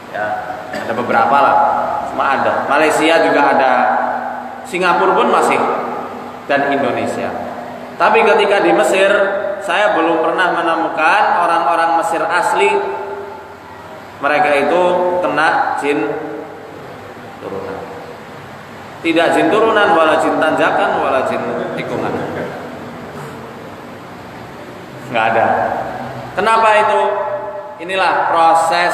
Ya, ada beberapa lah, cuma ada. Malaysia juga ada, Singapura pun masih, dan Indonesia. Tapi ketika di Mesir, saya belum pernah menemukan orang-orang Mesir asli mereka itu kena jin turunan. Tidak jin turunan, wala jin tanjakan, wala jin tikungan. Nggak ada. Kenapa itu? Inilah proses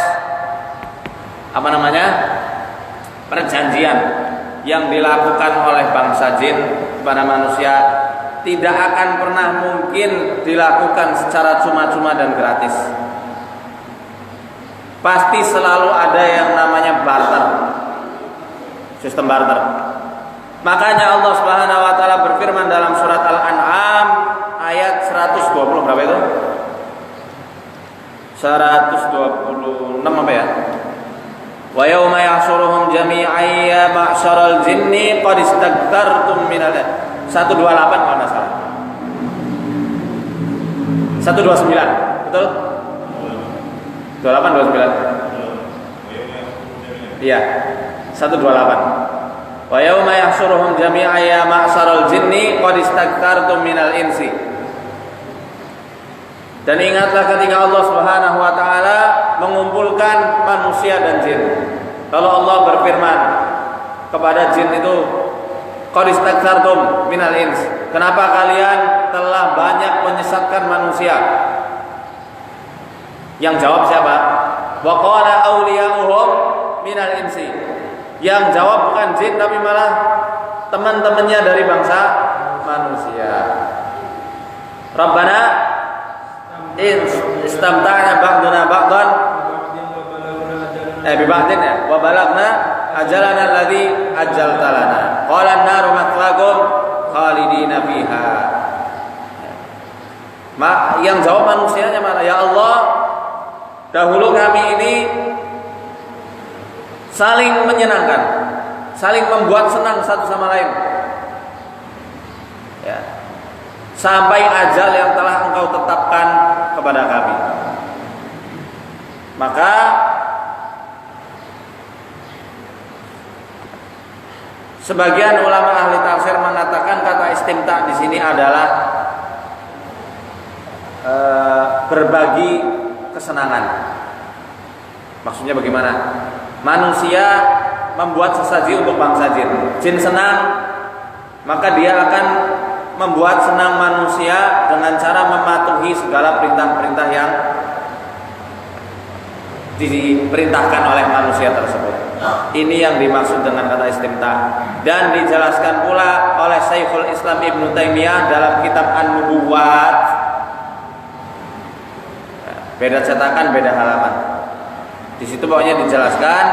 perjanjian yang dilakukan oleh bangsa jin kepada manusia tidak akan pernah mungkin dilakukan secara cuma-cuma dan gratis. Pasti selalu ada yang namanya barter, sistem barter. Makanya Allah Subhanahu wa taala berfirman dalam surat Al-An'am ayat 120 berapa itu? 126 apa ya? Wa yauma yahsyuruhum jami'an ya ma'syaral jinni qad istaktartum minal 128 kalau enggak salah. 129, betul? 28 29. Iya. 128. Wa yauma yahsyuruhum jami'an ya ma'syaral jinni qad istaktartum minal insi. Dan ingatlah ketika Allah Subhanahu wa taala mengumpulkan manusia dan jin. Kalau Allah berfirman kepada jin itu, qad istaktartum minal ins. Kenapa kalian telah banyak menyesatkan manusia? Yang jawab siapa? Wa qala awliya'uhum minal insi. Yang jawab bukan jin tapi malah teman-temannya dari bangsa manusia. Rabbana istamta'na ba'duna ba'dan biba'din ya wa balagna ajalana alladhi ajjalta lana qala an-naru mathwaakum khalidina fiha. Yang jawab manusianya mana? Ya Allah, dahulu kami ini saling menyenangkan, saling membuat senang satu sama lain, ya, sampai ajal yang telah Engkau tetapkan kepada kami. Maka sebagian ulama ahli tafsir mengatakan kata istimta di sini adalah berbagi kesenangan. Maksudnya bagaimana? Manusia membuat sesaji untuk bangsa jin. Jin senang, maka dia akan membuat senang manusia dengan cara mematuhi segala perintah-perintah yang diperintahkan oleh manusia tersebut. Ini yang dimaksud dengan kata istimta. Dan dijelaskan pula oleh Syekhul Islam Ibnu Taimiyah dalam kitab An-Nubuwat. Beda cetakan, beda halaman. Di situ pokoknya dijelaskan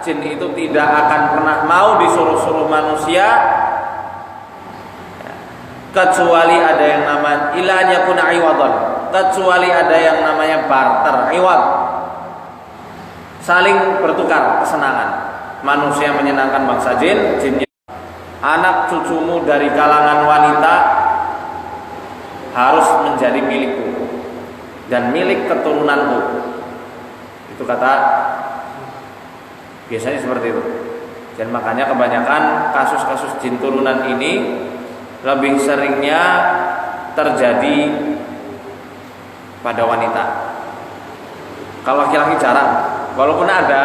jin itu tidak akan pernah mau disuruh-suruh manusia kecuali ada yang namanya ilahnya pun iwadon, kecuali ada yang namanya barter, iwad, saling bertukar kesenangan. Manusia menyenangkan bangsa jin, jinnya. Anak cucumu dari kalangan wanita harus menjadi milikku dan milik keturunanku. Itu kata biasanya seperti itu. Dan makanya kebanyakan kasus-kasus jin turunan ini lebih seringnya terjadi pada wanita. Kalau laki-laki jarang, walaupun ada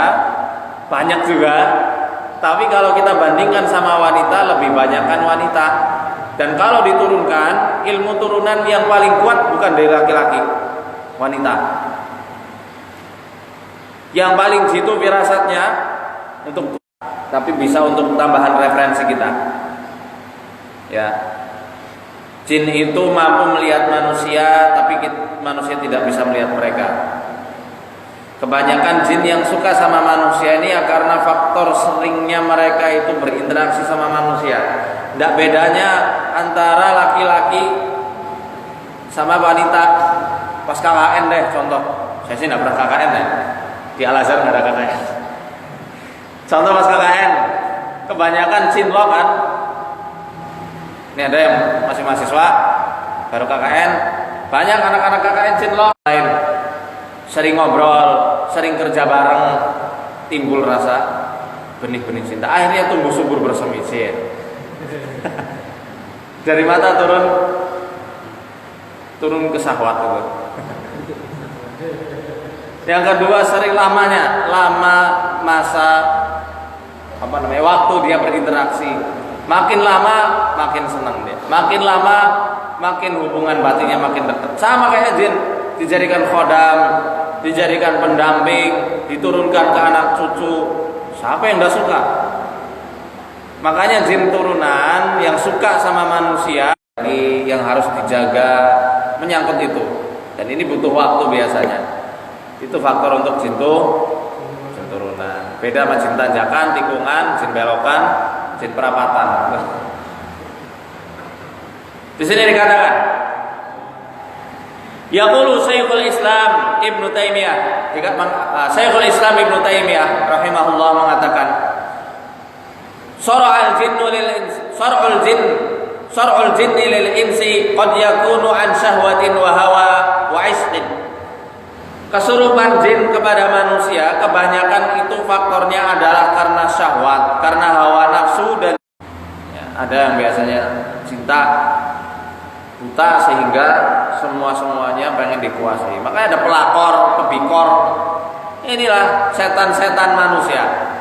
banyak juga, tapi kalau kita bandingkan sama wanita lebih banyakkan wanita. Dan kalau diturunkan, ilmu turunan yang paling kuat bukan dari laki-laki, wanita. Yang paling jitu firasatnya untuk, tapi bisa untuk tambahan referensi kita. Ya, jin itu mampu melihat manusia, tapi manusia tidak bisa melihat mereka. Kebanyakan jin yang suka sama manusia ini ya karena faktor seringnya mereka itu berinteraksi sama manusia. Tidak bedanya antara laki-laki sama wanita pas KKN deh, contoh. Saya sih tidak pernah KKN ya. Di Al-Azhar nggak ada KKN. Contoh pas KKN, kebanyakan cinlok kan. Ini ada yang masih mahasiswa, baru KKN. Banyak anak-anak KKN cinlok lain. Sering ngobrol, sering kerja bareng, timbul rasa benih-benih cinta. Akhirnya tumbuh subur bersemi. Dari mata turun ke syahwat itu. Yang kedua sering lama masa waktu dia berinteraksi. Makin lama makin senang dia. Makin lama makin hubungan batinnya makin dekat. Sama kayak jin, dijadikan khodam, dijadikan pendamping, diturunkan ke anak cucu. Siapa yang tidak suka? Makanya jin turunan yang suka sama manusia ini yang harus dijaga, menyangkut itu. Dan ini butuh waktu biasanya. Itu faktor untuk jin turunan. Beda sama jin tanjakan, tikungan, jin belokan, jin perapatan. Di sini dikatakan, yaqulu Syekhul Islam Ibnu Taimiyah, Syekhul Islam Ibnu Taimiyah rahimahullah mengatakan, Syar'ul jinni lil insi qad yakunu an syahwatin wa hawa wa isqin. Kesurupan jin kepada manusia kebanyakan itu faktornya adalah karena syahwat, karena hawa nafsu, dan ya, ada yang biasanya cinta buta sehingga semuanya pengen dikuasai. Makanya ada pelakor, pebikor. Inilah setan-setan manusia.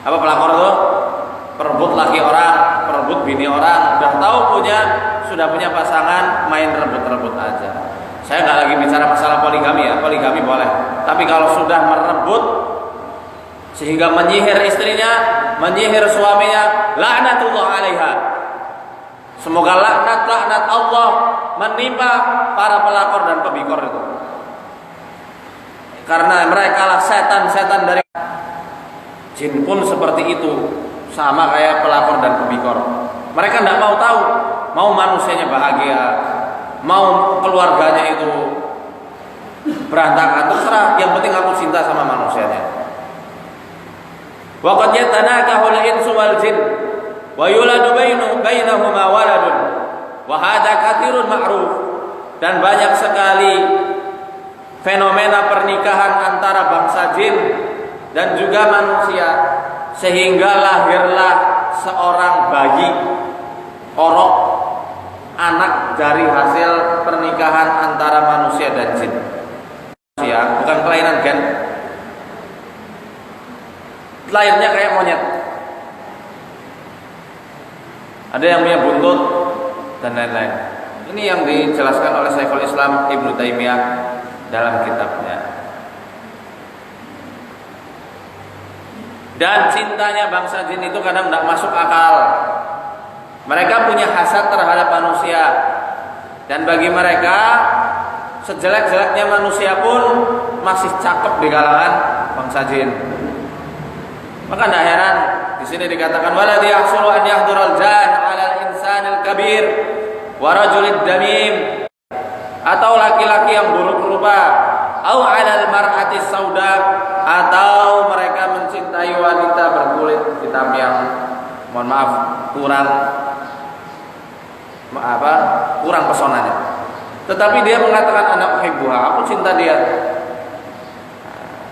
Apa pelakor itu? Perebut laki orang, perebut bini orang, sudah punya pasangan, main rebut-rebut aja. Saya nggak lagi bicara masalah poligami ya, poligami boleh. Tapi kalau sudah merebut sehingga menyihir istrinya, menyihir suaminya, laknatullah alaiha. Semoga laknat Allah menimpa para pelakor dan pebikor itu. Karena mereka lah setan-setan dari jin pun seperti itu. Sama kayak pelakor dan pebikor. Mereka tidak mau tahu, mau manusianya bahagia, mau keluarganya itu berantakan, terserah. Yang penting aku cinta sama manusianya. Wa qad yatanakahu al-insu wal jin wa yuladu bainahuma waladun wa hadha katsirun ma'ruf. Dan banyak sekali fenomena pernikahan antara bangsa jin dan juga manusia, sehingga lahirlah seorang bayi orok, anak dari hasil pernikahan antara manusia dan jin. Ya, bukan kelainan gen. Lahirnya kayak monyet. Ada yang punya buntut dan lain-lain. Ini yang dijelaskan oleh Syekhul Islam Ibnu Taimiyah dalam kitabnya. Dan cintanya bangsa jin itu kadang tidak masuk akal. Mereka punya hasad terhadap manusia. Dan bagi mereka, sejelek-jeleknya manusia pun masih cakep di kalangan bangsa jin. Maka tidak heran di sini dikatakan waladhi yahsulu an yahdural jan 'ala al-insanil kabir wa rajulid damim, atau laki-laki yang buruk rupa, au 'ala al-mar'ati sauda, atau mereka mencintai wanita berkulit hitam yang mohon maaf kurang pesonanya. Tetapi dia mengatakan anak uhibbuha, aku cinta dia.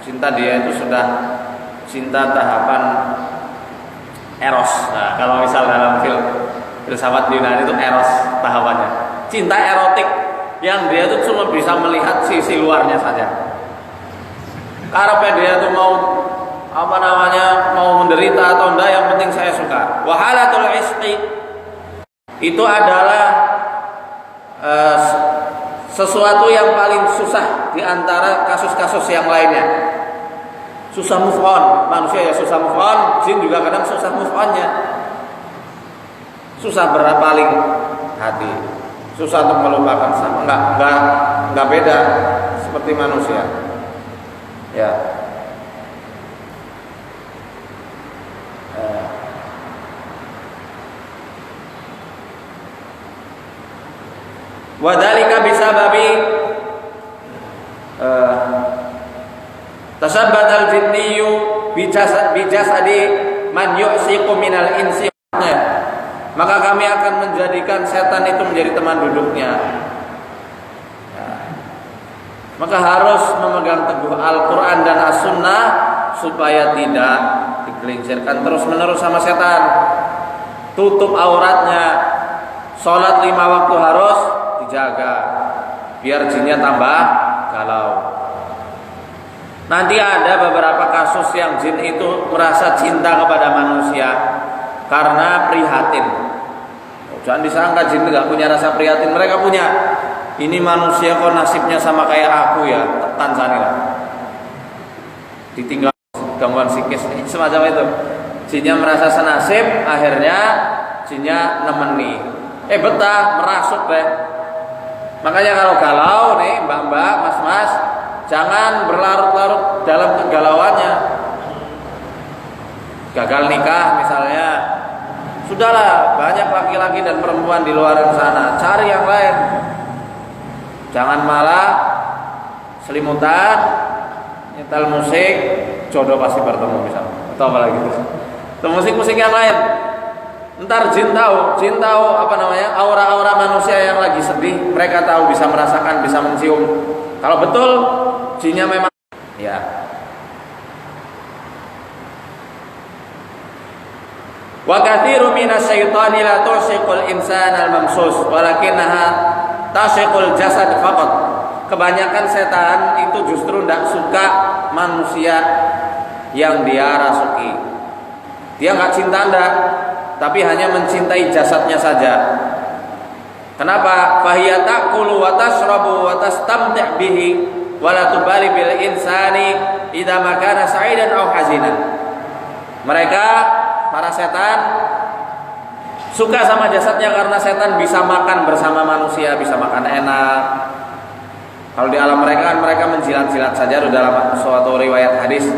Cinta dia itu sudah cinta tahapan eros. Nah, kalau misal dalam filsafat Yunani itu eros tahapannya. Cinta erotik yang dia itu cuma bisa melihat sisi luarnya saja. Karena dia itu mau mau menderita atau enggak, yang penting saya suka. Wahalatul isqi itu adalah sesuatu yang paling susah di antara kasus-kasus yang lainnya. Susah move on, manusia ya susah move on, jin juga kadang susah move onnya. Susah berpaling hati, susah untuk melupakan, sama enggak beda seperti manusia. Ya. Wadhalika bisababi tasabbatal jinniyu bijasadi man yu'siqu minal insi. Maka kami akan menjadikan setan itu menjadi teman duduknya. Maka harus memegang teguh Al-Quran dan As-Sunnah supaya tidak digelincirkan terus-menerus sama setan. Tutup auratnya. Sholat 5 waktu harus dijaga biar jinnya tambah galau. Nanti ada beberapa kasus yang jin itu merasa cinta kepada manusia karena prihatin. Jangan disangka jin tidak punya rasa prihatin, mereka punya. Ini manusia kok nasibnya sama kayak aku ya, tekan sana lah. Ditinggal gangguan psikis semacam itu. jinnya merasa senasib, akhirnya jinnya nemeni. Betah, merasuk deh. Makanya kalau galau nih mbak-mbak, mas-mas, jangan berlarut-larut dalam kegalauannya. Gagal nikah misalnya, sudahlah, banyak laki-laki dan perempuan di luar sana, cari yang lain. Jangan malah selimutan, nyetel musik, jodoh pasti bertemu misalnya, atau apa lagi itu musik-musik yang lain. Ntar jin tahu apa namanya, aura-aura manusia yang lagi sedih, mereka tahu, bisa merasakan, bisa mencium. Kalau betul jinnya memang ya. Wa katsiru minasyaitani la tusiqul insana al-mamsus walakinnaha tasiqul jasad faqat. Kebanyakan setan itu justru tidak suka manusia yang dia rasuki. Dia nggak cinta Anda, tapi hanya mencintai jasadnya saja. Kenapa? Fahiya ta'kulu wa tashrabu wa tastamti' bihi wa la tubali bil insani idza ma kana sa'idan aw hazinan. Mereka para setan suka sama jasadnya karena setan bisa makan bersama manusia, bisa makan enak. Kalau di alam mereka kan mereka menjilat-jilat saja dalam suatu riwayat hadis.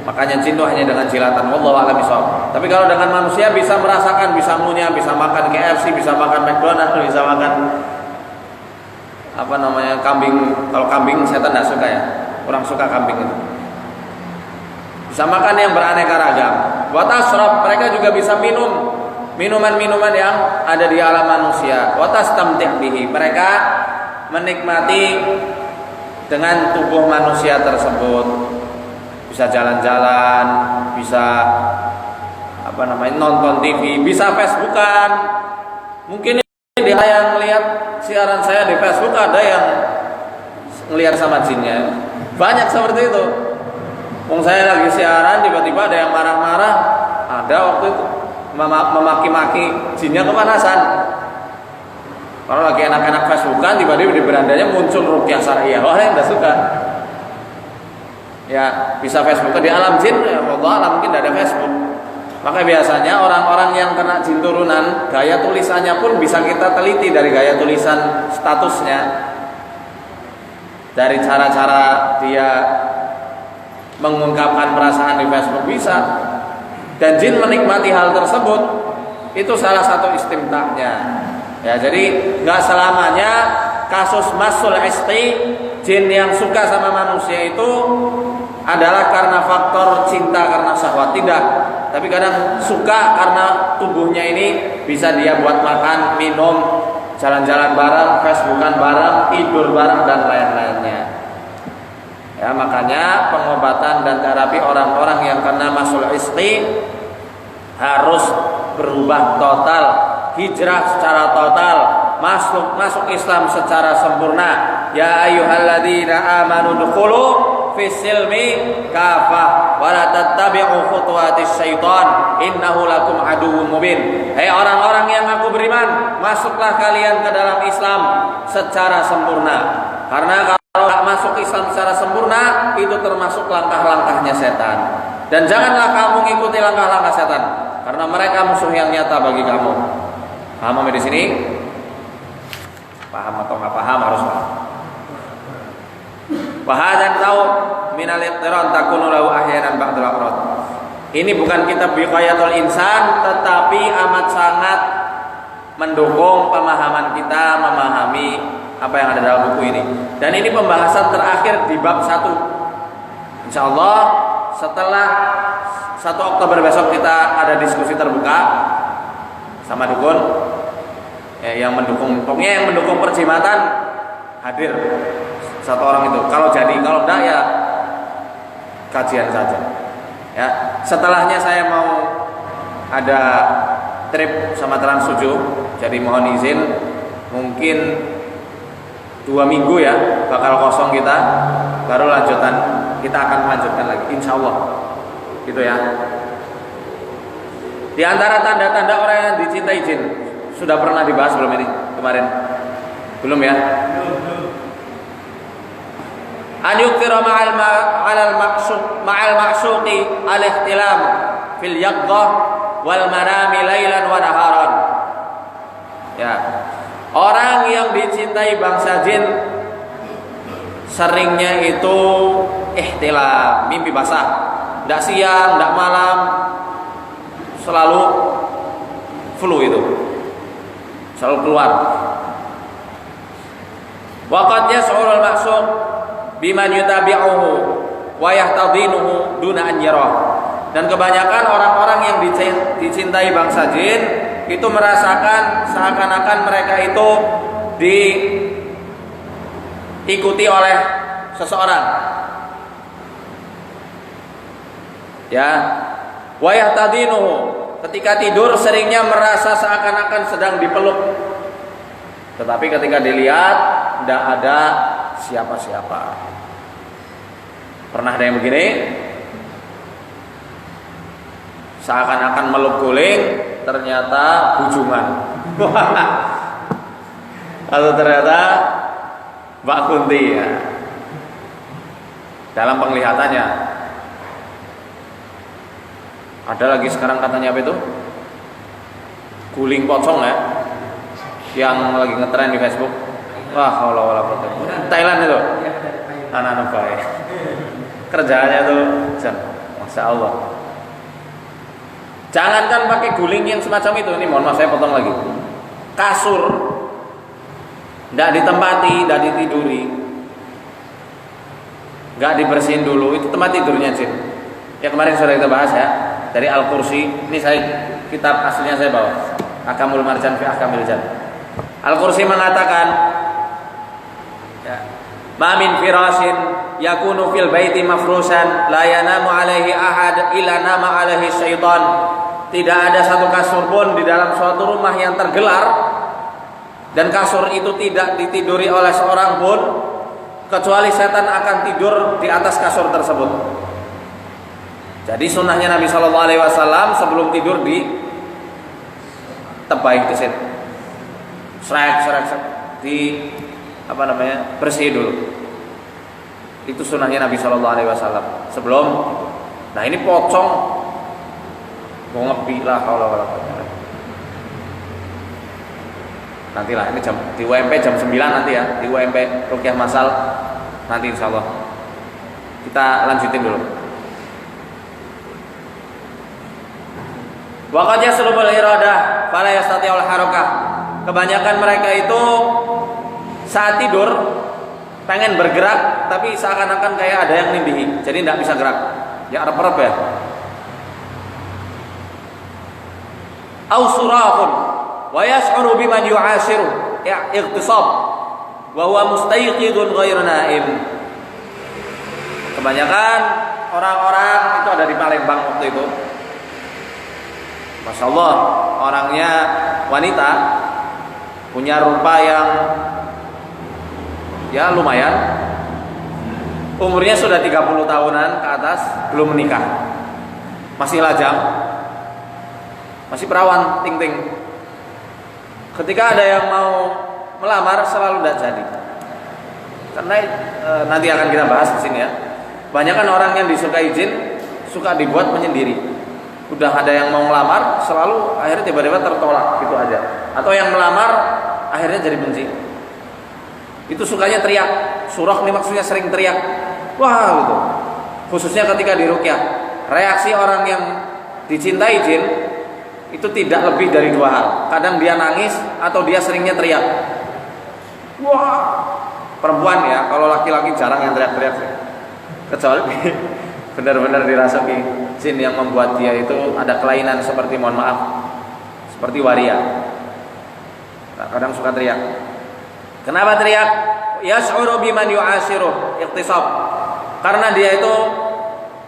Makanya jin itu hanya dengan jilatan. Wallahu a'lam bishawab. Tapi kalau dengan manusia bisa merasakan, bisa ngunyah, bisa makan KFC, bisa makan McDonald, bisa makan apa namanya, kambing. Kalau kambing setan tidak suka ya. Orang suka kambing itu. Bisa makan yang beraneka ragam. Wa tashrab, mereka juga bisa minum minuman-minuman yang ada di alam manusia. Wa tastamti' bihi, mereka menikmati dengan tubuh manusia tersebut. Bisa jalan-jalan, bisa apa namanya, nonton TV, bisa Facebookan. Mungkin dia yang lihat siaran saya di Facebook ada yang ngelihat sama jinnya. Banyak seperti itu. Wong saya lagi siaran, tiba-tiba ada yang marah-marah. Ada waktu itu memaki-maki, jinnya kepanasan. Kalau lagi enak-enak Facebookan, tiba-tiba di berandanya muncul ruqyah syariah. Wah, yang enggak suka. Ya, bisa Facebook di alam jin, ya Allah alam mungkin tidak ada Facebook. Maka biasanya orang-orang yang kena jin turunan, gaya tulisannya pun bisa kita teliti dari gaya tulisan statusnya, dari cara-cara dia mengungkapkan perasaan di Facebook bisa. Dan jin menikmati hal tersebut, itu salah satu istimta'nya. Ya, jadi nggak selamanya kasus masul isti, jin yang suka sama manusia itu adalah karena faktor cinta karena syahwat, tidak. Tapi kadang suka karena tubuhnya ini bisa dia buat makan, minum, jalan-jalan bareng, Facebookan bareng, tidur bareng dan lain-lainnya. Ya, makanya pengobatan dan terapi orang-orang yang kena masul isti harus berubah total, hijrah secara total, masuk Islam secara sempurna. Ya ayyuhalladzina amanu dukhulu fisilmi kafah wa la tattabi'u khutuwatis syaitan innahu lakum aduwwum mubin. Hai orang-orang yang aku beriman, masuklah kalian ke dalam Islam secara sempurna. Karena kalau tidak masuk Islam secara sempurna, itu termasuk langkah-langkahnya setan. Dan janganlah kamu mengikuti langkah-langkah setan, karena mereka musuh yang nyata bagi kamu. Paham di sini? Paham atau nggak paham harus paham. Wahadan tahu minal iqtiran takunu lahu ahyanan ba'dal aqrad. Ini bukan kitab Wiqayatul Insan, tetapi amat sangat mendukung pemahaman kita memahami apa yang ada dalam buku ini. Dan ini pembahasan terakhir di bab 1. Insyaallah setelah 1 Oktober besok kita ada diskusi terbuka sama dukun yang mendukung, pokoknya yang mendukung perjimatan hadir 1 orang itu. Kalau jadi, kalau enggak ya kajian saja. Ya, setelahnya saya mau ada trip sama Trans 7, jadi mohon izin mungkin 2 minggu ya bakal kosong kita, baru lanjutan kita akan melanjutkan lagi insyaallah gitu ya. Di antara tanda-tanda orang yang dicintai jin sudah pernah dibahas belum ini kemarin? Belum ya? An yuktira ma'al ma'suqi al-ihtilam fil yaqdah wal manami lailan wa naharan. Ya. Orang yang dicintai bangsa jin seringnya itu ihtilam, mimpi basah. Enggak siang, enggak malam, selalu flu itu. Selalu keluar. Waqad yas'urul ma'sum biman yutabi'uhu wa yahtadinuhu duna an yarah. Dan kebanyakan orang-orang yang dicintai bangsa jin itu merasakan seakan-akan mereka itu diikuti oleh seseorang. Ya, wa yahtadinuhu, ketika tidur seringnya merasa seakan-akan sedang dipeluk. Tetapi ketika dilihat tidak ada siapa-siapa. Pernah ada yang begini? Seakan-akan meluk guling, ternyata bujungan. Atau ternyata Mbak Kunti ya. Dalam penglihatannya. Ada lagi sekarang katanya apa itu? Guling pocong ya. Yang lagi ngetren di Facebook. Wah, Allah Thailand itu. Anak-anak baik. Kerjaannya tuh, Masya Allah. Jangankan pakai guling yang semacam itu. Ini mohon maaf saya potong lagi. Kasur tidak ditempati, tidak ditiduri, nggak dibersihin dulu. Itu tempat tidurnya jin. Ya kemarin sudah kita bahas ya. Dari Al-Kursi. Ini saya kitab aslinya saya bawa. Ahkamul Marjan fi Ahkamil Jan. Al-Kursi mengatakan, ya, ma min firasin yakunu fil baiti mafrusan la yanamu alaihi ahad illa nama alaihi syaitan. Tidak ada satu kasur pun di dalam suatu rumah yang tergelar dan kasur itu tidak ditiduri oleh seorang pun kecuali setan akan tidur di atas kasur tersebut. Jadi sunnahnya Nabi Shallallahu Alaihi Wasallam sebelum tidur di tebaik ke sini, serak di bersih dulu. Itu sunnahnya Nabi Shallallahu Alaihi Wasallam sebelum. Nah ini pocong mau ngepi lah kalau nantilah ini jam di UMP jam 9 nanti ya, di UMP Ruqyah Masal nanti insya Allah kita lanjutin dulu. Waqad yaslubul iradah fala yastati'ul harakah. Kebanyakan mereka itu saat tidur pengen bergerak tapi seakan-akan kayak ada yang nindihi, jadi tidak bisa gerak. Ya arep-arep ya. Au surahun wa yash'uru biman yu'ashiru ightisab wa huwa mustayqidun ghairu naim. Kebanyakan orang-orang itu ada di Palembang waktu itu. Masya Allah, orangnya wanita, punya rupa yang ya lumayan. Umurnya sudah 30 tahunan ke atas, belum menikah. Masih lajang, masih perawan, ting-ting. Ketika ada yang mau melamar selalu tidak jadi. Karena nanti akan kita bahas di sini ya. Banyak kan orang yang disukai jin suka dibuat menyendiri. Udah ada yang mau melamar, selalu akhirnya tiba-tiba tertolak gitu aja. Atau yang melamar akhirnya jadi benci. Itu sukanya teriak. Surah ini maksudnya sering teriak. Wah gitu. Khususnya ketika di ruqyah. Reaksi orang yang dicintai jin itu tidak lebih dari dua hal. Kadang dia nangis atau dia seringnya teriak. Wah. Perempuan ya, kalau laki-laki jarang yang teriak-teriak. Kecuali benar-benar dirasuki jin yang membuat dia itu ada kelainan seperti mohon maaf seperti waria. Kadang suka teriak. Kenapa teriak? Yash'uru biman yu'ashiru ightisab. Karena dia itu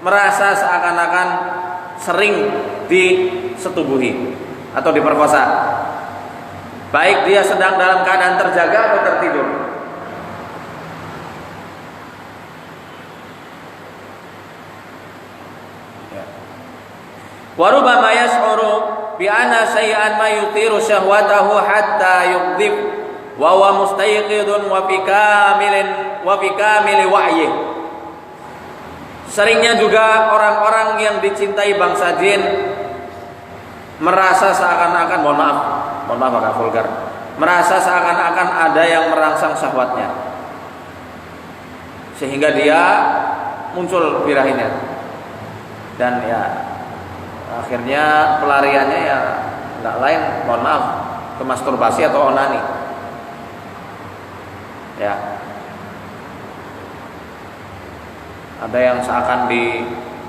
merasa seakan-akan sering disetubuhi atau diperkosa. Baik dia sedang dalam keadaan terjaga atau tertidur. Wa rubbama yash'uru bi anna shay'an ma yutiru syahwatahu hatta yughdib wa huwa mustayqidun wa fi kamili wa'yi. Seringnya juga orang-orang yang dicintai bangsa jin merasa seakan-akan, mohon maaf agak vulgar, merasa seakan-akan ada yang merangsang syahwatnya, sehingga dia muncul birahinya, dan ya akhirnya pelariannya ya nggak lain, mohon maaf, ke masturbasi atau onani. Ya, ada yang seakan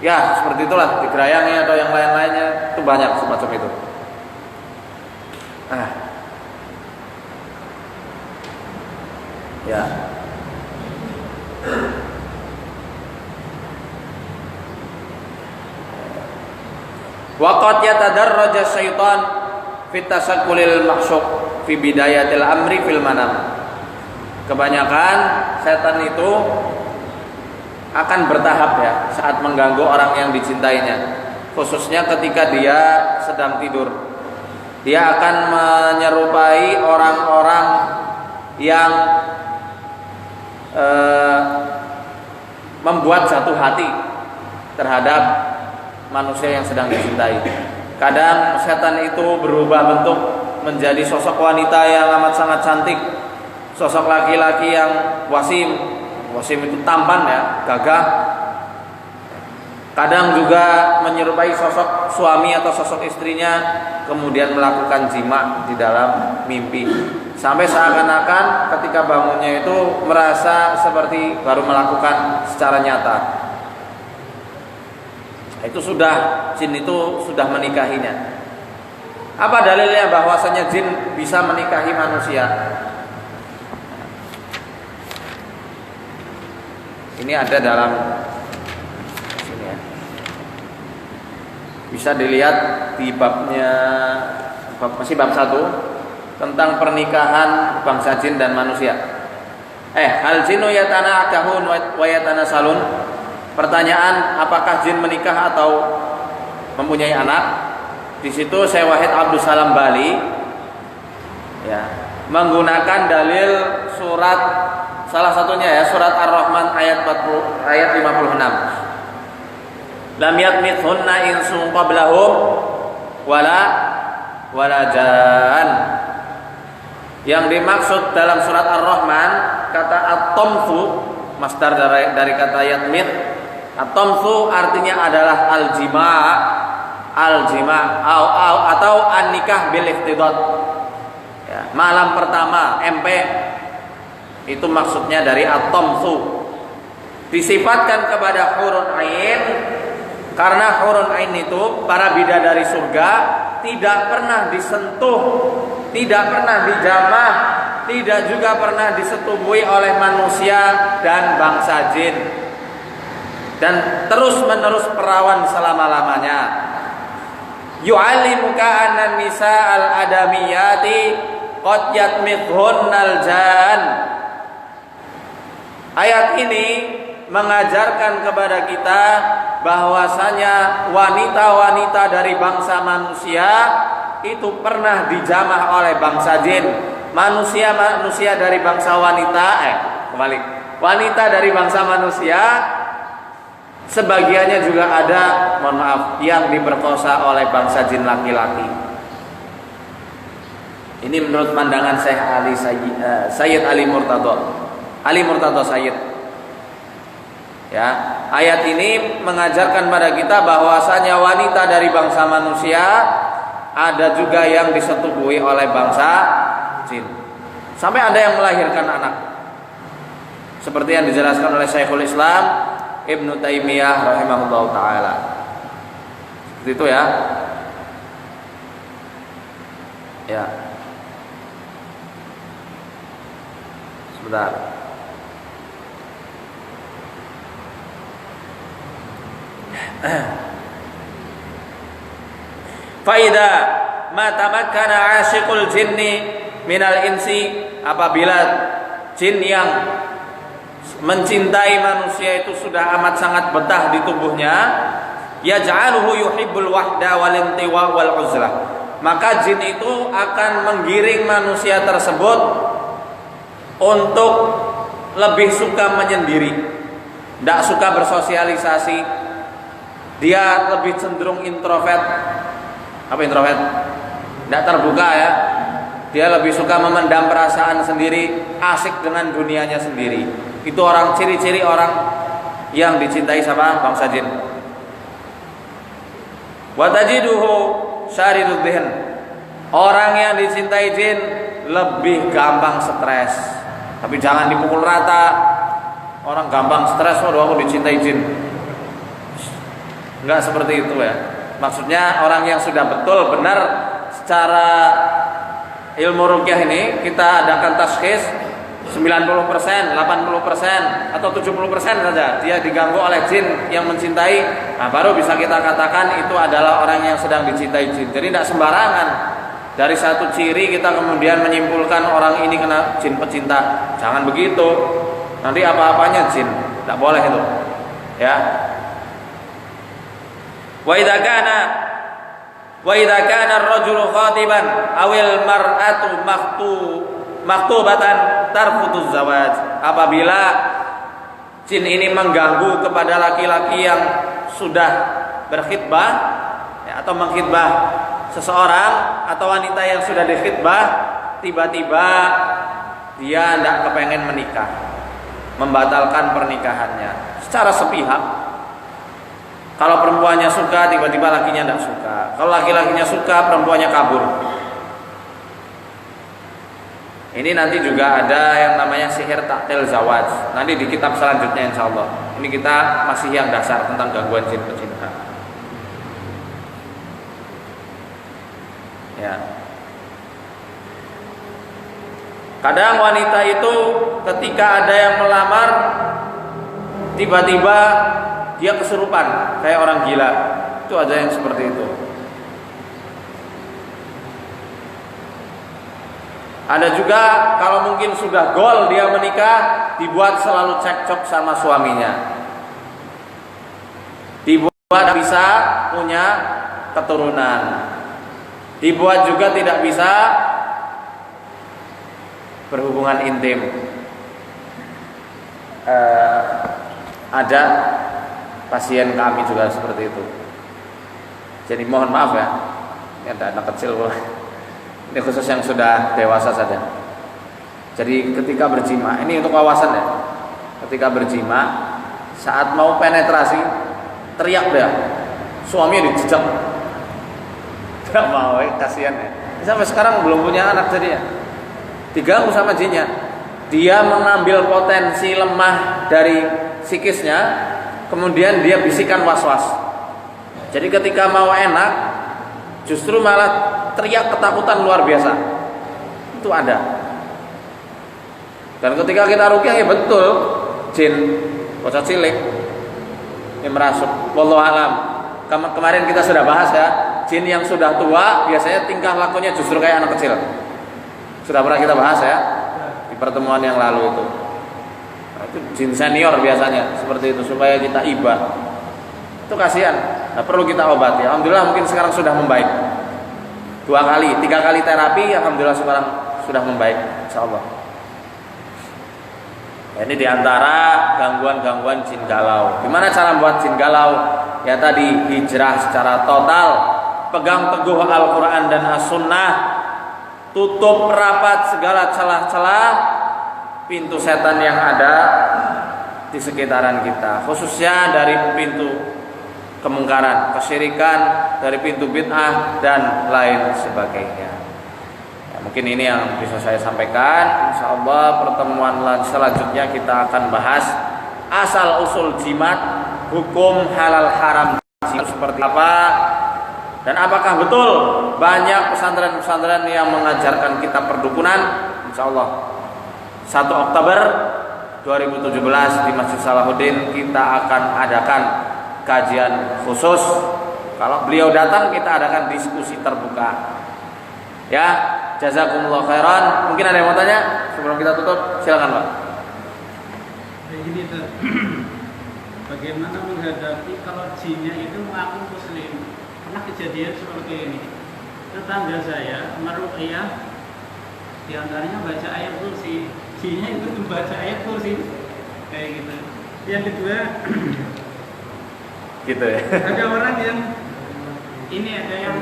ya seperti itulah, digerayangi atau yang lain-lainnya, itu banyak semacam itu. Ya. Waqad yatadarraja syaitan fi tasakkulil mahsyuq fi bidayatil amri fil manam. Kebanyakan setan itu akan bertahap ya saat mengganggu orang yang dicintainya, khususnya ketika dia sedang tidur. Dia akan menyerupai orang-orang yang membuat jatuh hati terhadap manusia yang sedang dicintai. Kadang setan itu berubah bentuk menjadi sosok wanita yang amat sangat cantik, sosok laki-laki yang wasim itu tampan ya, gagah. Kadang juga menyerupai sosok suami atau sosok istrinya, kemudian melakukan jima di dalam mimpi, sampai seakan-akan ketika bangunnya itu merasa seperti baru melakukan secara nyata. Itu jin itu sudah menikahinya. Apa dalilnya bahwasanya jin bisa menikahi manusia? Ini ada dalam sini ya. Bisa dilihat di masih bab 1 tentang pernikahan bangsa jin dan manusia. Hal jinu yatana'akahun wa yatanasalun. Pertanyaan, apakah jin menikah atau mempunyai anak? Di situ Syekh Wahid Abdus Salam Bali ya, menggunakan dalil surat, salah satunya ya, surat Ar-Rahman ayat 56. Lam yatmithunna insun qablahum wala jan. Yang dimaksud dalam surat Ar-Rahman kata at-tamthu, masdar dari kata yatmith. At-tamthu artinya adalah al-jima' atau an-nikah bil iftidad. Ya, malam pertama MP itu maksudnya dari at-tamthu. Disifatkan kepada hurun ain karena hurun ain itu para bidadari surga tidak pernah disentuh, tidak pernah dijamah, tidak juga pernah disetubuhi oleh manusia dan bangsa jin, dan terus menerus perawan selama-lamanya. Yu'allimuka anna nisa al-adamiyati qad yatmithhunnal jan. Ayat ini mengajarkan kepada kita bahwasanya wanita-wanita dari bangsa manusia itu pernah dijamah oleh bangsa jin. Manusia dari bangsa wanita wanita dari bangsa manusia sebagiannya juga ada, mohon maaf, yang diperkosa oleh bangsa jin laki-laki. Ini menurut pandangan Syekh Sayyid Ali Murtado Sayyid. Ya, ayat ini mengajarkan pada kita bahwasanya wanita dari bangsa manusia ada juga yang disetubuhi oleh bangsa jin. Sampai ada yang melahirkan anak. Seperti yang dijelaskan oleh Syekhul Islam Ibnu Taimiyah rahimahullah ta'ala. Seperti itu ya. Ya. Sebentar. Faida ma tamakkana 'ashiqul jinni minal insi, apabila jin yang mencintai manusia itu sudah amat sangat betah di tubuhnya, yaj'aluhu yuhibbul wahda wal intiwa wal uzlah, maka jin itu akan menggiring manusia tersebut untuk lebih suka menyendiri, tidak suka bersosialisasi, dia lebih cenderung introvert. Apa introvert? Tidak terbuka ya. Dia lebih suka memendam perasaan sendiri, asik dengan dunianya sendiri. Itu orang, ciri-ciri orang yang dicintai sama bangsa jin. Wa tajiduhu syaridud dhihn. Orang yang dicintai jin lebih gampang stres. Tapi jangan dipukul rata. Orang gampang stres, waduh aku dicintai jin. Enggak seperti itu ya. Maksudnya orang yang sudah betul benar secara ilmu ruqyah ini kita adakan taskhis 90%, 80% atau 70% saja dia diganggu oleh jin yang mencintai, nah baru bisa kita katakan itu adalah orang yang sedang dicintai jin. Jadi tidak sembarangan dari satu ciri kita kemudian menyimpulkan orang ini kena jin pecinta. Jangan begitu, nanti apa-apanya jin, tidak boleh itu ya. Wa idza kana ar-rajulu khatiban awil mar'atu maktubatan tarfuduz zawaj. Apabila jin ini mengganggu kepada laki-laki yang sudah berkhitbah ya, atau mengkhitbah seseorang atau wanita yang sudah dikhitbah, tiba-tiba dia tidak kepengen menikah, membatalkan pernikahannya secara sepihak. Kalau perempuannya suka, tiba-tiba lakinya tidak suka. Kalau laki-lakinya suka, perempuannya kabur. Ini nanti juga ada yang namanya sihir taktil zawaj. Nanti di kitab selanjutnya insya Allah. Ini kita masih yang dasar tentang gangguan jin pecinta. Ya. Kadang wanita itu ketika ada yang melamar, tiba-tiba dia kesurupan kayak orang gila. Itu ada yang seperti itu. Ada juga kalau mungkin sudah goal dia menikah, dibuat selalu cekcok sama suaminya, dibuat bisa punya keturunan, dibuat juga tidak bisa berhubungan intim. Ada pasien kami juga seperti itu. Jadi mohon maaf ya, ini ada anak kecil, ini khusus yang sudah dewasa saja. Jadi ketika berjima, ini untuk wawasan ya. Ketika berjima, saat mau penetrasi, teriak dia, suaminya dijejak. Tidak mau, kasihan ya. Sampai sekarang belum punya anak jadi ya. Diganggu sama jinnya. Dia mengambil potensi lemah dari psikisnya, kemudian dia bisikan was-was. Jadi ketika mau enak, justru malah teriak ketakutan luar biasa. Itu ada. Dan ketika kita ruqyah ya betul jin bocah cilik yang merasuk. Wallahu alam. Kemarin kita sudah bahas ya, jin yang sudah tua biasanya tingkah lakunya justru kayak anak kecil. Sudah pernah kita bahas ya di pertemuan yang lalu itu. Nah, itu jin senior biasanya seperti itu supaya kita iba. Itu kasihan. Nah, perlu kita obati. Alhamdulillah mungkin sekarang sudah membaik. 2 kali, 3 kali terapi, alhamdulillah sekarang sudah membaik, insyaallah. Ya, ini diantara gangguan-gangguan jin galau. Gimana cara membuat jin galau? Ya tadi hijrah secara total, pegang teguh Al-Quran dan As-Sunnah, tutup rapat segala celah-celah pintu setan yang ada di sekitaran kita, khususnya dari pintu kemungkaran, kesyirikan, dari pintu bid'ah dan lain sebagainya. Ya, mungkin ini yang bisa saya sampaikan. Insyaallah pertemuan selanjutnya kita akan bahas asal usul jimat, hukum halal haram jimat seperti apa, dan apakah betul banyak pesantren-pesantren yang mengajarkan kitab perdukunan. Insyaallah 1 Oktober 2017 di Masjid Salahuddin kita akan adakan kajian khusus. Kalau beliau datang kita adakan diskusi terbuka. Ya, jazakumullah khairan. Mungkin ada yang mau tanya sebelum kita tutup? Silakan, Pak. Begini, bagaimana menghadapi kalau jinnya itu mengaku muslim? Pernah kejadian seperti ini. Tetangga saya meruqyah, diantaranya baca ayat kursi. Jinnya itu membaca ayat kursi, kayak gitu. Yang kedua, gitu ya. ada orang yang ini ada yang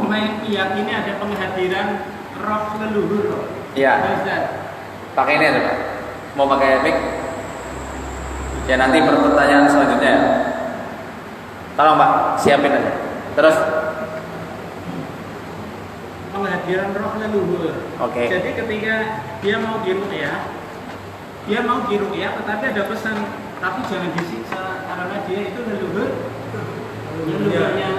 meyakini ada penghadiran roh leluhur. Iya. Ustaz. Pakai ini aja Pak. Mau pakai mic? Ya nanti pertanyaan selanjutnya ya. Tolong Pak, siapin aja. Terus penghadiran roh leluhur. Oke. Jadi ketika dia mau diruqyah, tetapi ada pesan, tapi jangan disiksa karena dia itu leluhurnya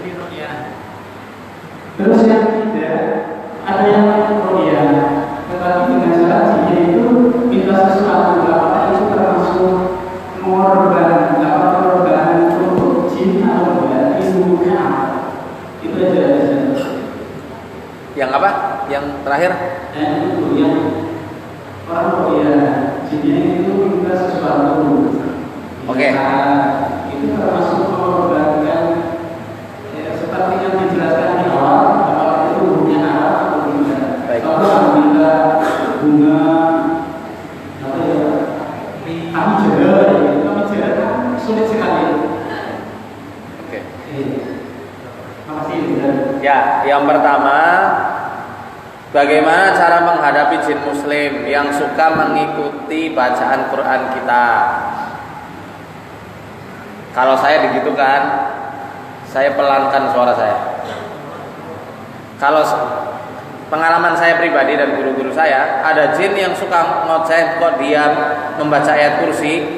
diruqyah. Terus yang ketiga, ada yang ruqyah, tetapi dengan syarat dia itu minta sesuatu, apakah itu termasuk mengorbankan untuk jin atau tidak, ilmunya itu aja. yang apa? Yang terakhir? Itu yang orang ruqyah, jinnya itu minta sesuatu. Oke. Itu termasuk mengorbankan seperti yang dijelaskan di awal, apakah itu ruqyah haram atau tidak. Baik. Kalau minta bunga apa ya? Kami jaga kan sulit sekali. Oke. Makasih Ustaz. Ya, yang pertama, bagaimana cara menghadapi jin muslim yang suka mengikuti bacaan Quran kita? Kalau saya digitukan, saya pelankan suara saya. Kalau pengalaman saya pribadi dan guru-guru saya, ada jin yang suka ngoceh kok diam membaca ayat kursi.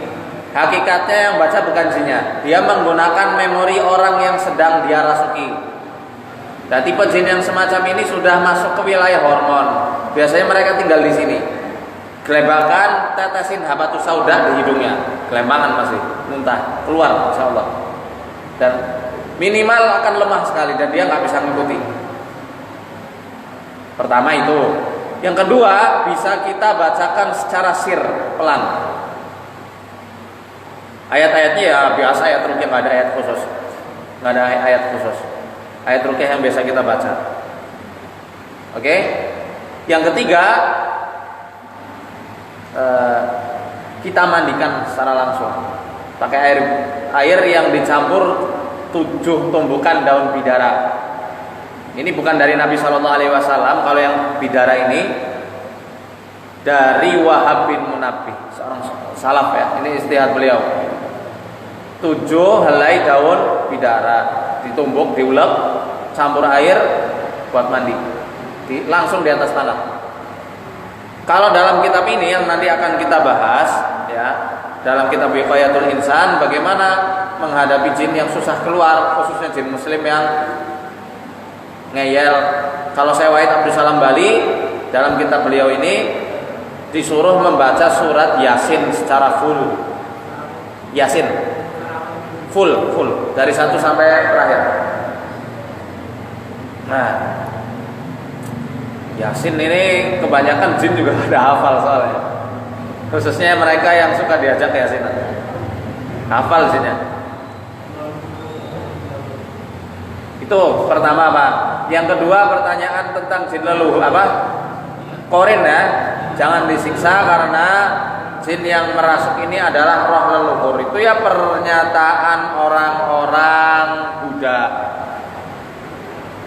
Hakikatnya yang baca bukan jinnya, dia menggunakan memori orang yang sedang dia rasuki. Dan tipe jin yang semacam ini sudah masuk ke wilayah hormon. Biasanya mereka tinggal di sini. Gelebakan, tetesin habatus sauda di hidungnya, gelembangan masih muntah keluar, insya Allah. Dan minimal akan lemah sekali dan dia nggak bisa mengikuti. Pertama itu. Yang kedua, bisa kita bacakan secara sir, pelan. Ayat-ayatnya ya biasa, ayat ruqyah, nggak ada ayat khusus, nggak ada ayat khusus. Ayat ruqyah yang biasa kita baca. Oke. Yang ketiga, kita mandikan secara langsung pakai air yang dicampur 7 tumbukan daun bidara. Ini bukan dari Nabi Shallallahu Alaihi Wasallam. Kalau yang bidara ini dari Wahab bin Munabbih, seorang salaf ya. Ini istihad beliau. 7 helai daun bidara ditumbuk, diulek, campur air buat mandi, langsung di atas tanah. Kalau dalam kitab ini yang nanti akan kita bahas ya, dalam kitab Wiqayatul Insan, bagaimana menghadapi jin yang susah keluar, khususnya jin muslim yang ngeyel. Kalau saya Wahid Abdul Salam Bali, dalam kitab beliau ini disuruh membaca surat Yasin secara full. Yasin full dari 1 sampai terakhir. Nah, Yasin ini kebanyakan jin juga ada hafal soalnya. Khususnya mereka yang suka diajak Yasin. Hafal jinnya. Itu pertama Pak. Yang kedua, pertanyaan tentang jin leluhur apa? Korin ya. Jangan disiksa karena jin yang merasuk ini adalah roh leluhur. Itu ya pernyataan orang-orang Buddha.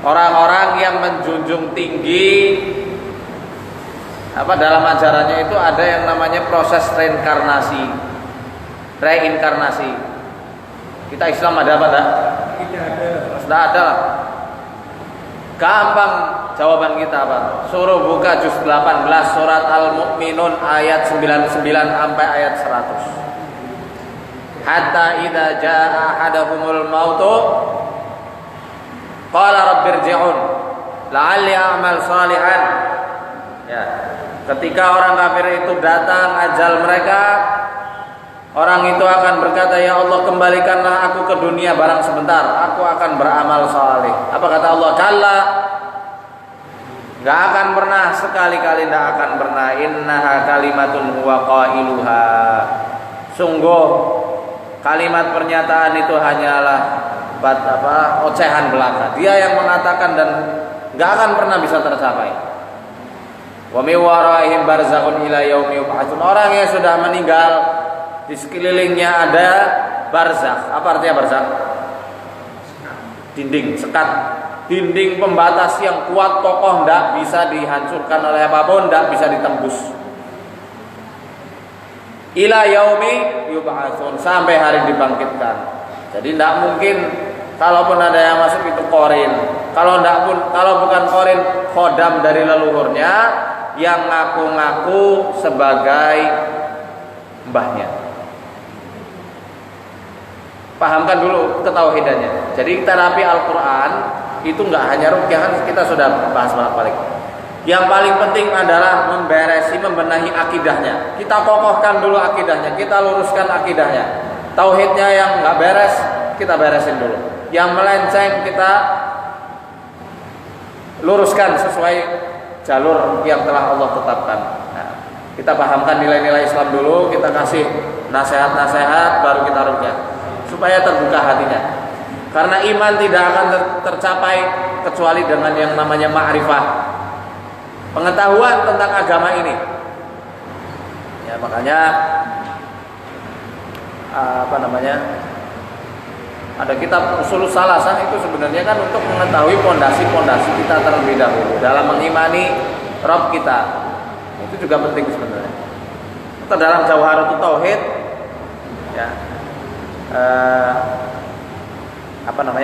Orang-orang yang menjunjung tinggi dalam ajarannya itu ada yang namanya proses reinkarnasi. Kita Islam ada apa tak? Tidak ada. Tidak ada. Gampang jawaban kita apa? Suruh buka juz 18 surat Al-Mu'minun ayat 99 sampai ayat 100. Hatta idza jaa ahadahumul mautu qala rabbirji'un la'alli a'mal salihan. Ya. Ketika orang kafir itu datang ajal mereka, orang itu akan berkata, ya Allah, kembalikanlah aku ke dunia barang sebentar, aku akan beramal saleh. Apa kata Allah? Kalla, gak akan pernah, sekali-kali gak akan pernah. Innaha kalimatun huwa qailuha. Sungguh kalimat pernyataan itu hanyalah ocehan belaka. Dia yang mengatakan dan gak akan pernah bisa tercapai. Wa min waraihim barzakhun ila yaumi yub'atsun. Orang yang sudah meninggal di sekelilingnya ada barzakh. Apa artinya barzakh? Dinding, sekat, dinding pembatas yang kuat, kokoh, tidak bisa dihancurkan oleh apapun, tidak bisa ditembus. Ila yaumi yub'atsun, sampai hari dibangkitkan. Jadi tidak mungkin, kalaupun ada yang masuk itu qorin. Kalau bukan qorin, khodam dari leluhurnya yang ngaku-ngaku sebagai mbahnya. Pahamkan dulu ketauhidannya. Jadi terapi Al-Quran itu nggak hanya rukyah, kan kita sudah bahas balik. Yang paling penting adalah membenahi akidahnya. Kita kokohkan dulu akidahnya, kita luruskan akidahnya. Tauhidnya yang nggak beres, kita beresin dulu. Yang melenceng kita luruskan sesuai jalur yang telah Allah tetapkan. Nah, kita pahamkan nilai-nilai Islam dulu, kita kasih nasihat-nasihat, baru kita rukyah supaya terbuka hatinya. Karena iman tidak akan tercapai kecuali dengan yang namanya ma'rifah, pengetahuan tentang agama ini. Ya, makanya ada kitab Ushulus Salasah itu sebenarnya kan untuk mengetahui pondasi-pondasi kita terlebih dahulu dalam mengimani Rabb kita. Itu juga penting sebenarnya. Atau dalam Jawharatut Tauhid, ya,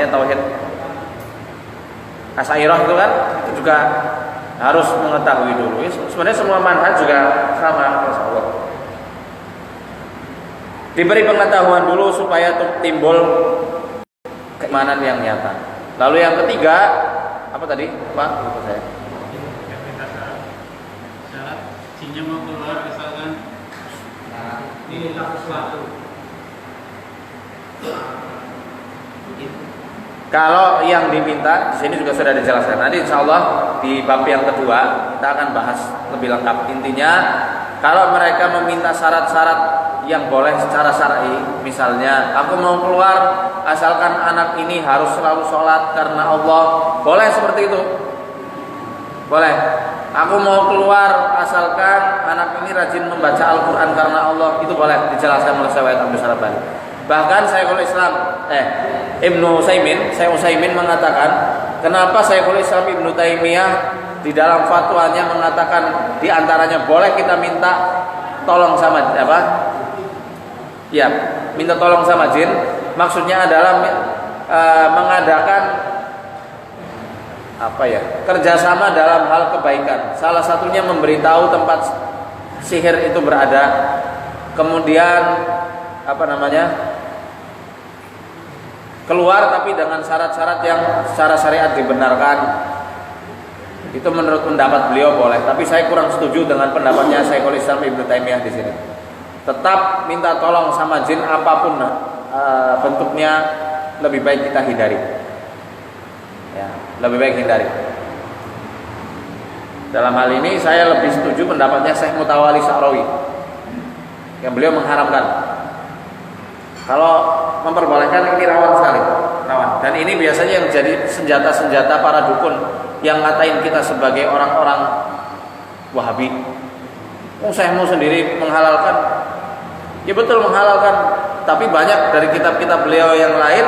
tauhid Asy'ariyah itu kan, itu juga harus mengetahui dulu. Sebenarnya semua manhaj juga sama, insyaallah. Diberi pengetahuan dulu supaya timbul keimanan yang nyata. Lalu yang ketiga, apa tadi, Pak? Lupa saya. Syarat jinnya mau keluar misalkan ini sesuatu. Kalau yang diminta di sini juga sudah dijelaskan. Nanti insya Allah di bab yang kedua kita akan bahas lebih lengkap. Intinya, kalau mereka meminta syarat-syarat yang boleh secara syar'i, misalnya aku mau keluar asalkan anak ini harus selalu sholat karena Allah, boleh seperti itu, boleh. Aku mau keluar asalkan anak ini rajin membaca Al-Quran karena Allah, itu boleh, dijelaskan oleh Syekh Abdul Sarabani. Bahkan Syekhul Islam Ibnu Utsaimin mengatakan, kenapa Syekhul Islam Ibnu Taimiyah di dalam fatwanya mengatakan di antaranya boleh kita minta tolong sama Ya, minta tolong sama jin. Maksudnya adalah mengadakan kerjasama dalam hal kebaikan. Salah satunya memberitahu tempat sihir itu berada. Kemudian keluar tapi dengan syarat-syarat yang secara syariat dibenarkan. Itu menurut pendapat beliau boleh. Tapi saya kurang setuju dengan pendapatnya Syekhul Islam Ibnu Taimiyah di sini. Tetap minta tolong sama jin apapun bentuknya, lebih baik kita hindari. Ya, lebih baik hindari. Dalam hal ini saya lebih setuju pendapatnya Syekh Mutawalli Sa'rawi, yang beliau mengharamkan. Kalau memperbolehkan, ini rawan sekali, rawan. Dan ini biasanya yang jadi senjata-senjata para dukun yang ngatain kita sebagai orang-orang Wahabi. Syekhmu sendiri menghalalkan. Ya betul, menghalalkan, tapi banyak dari kitab-kitab beliau yang lain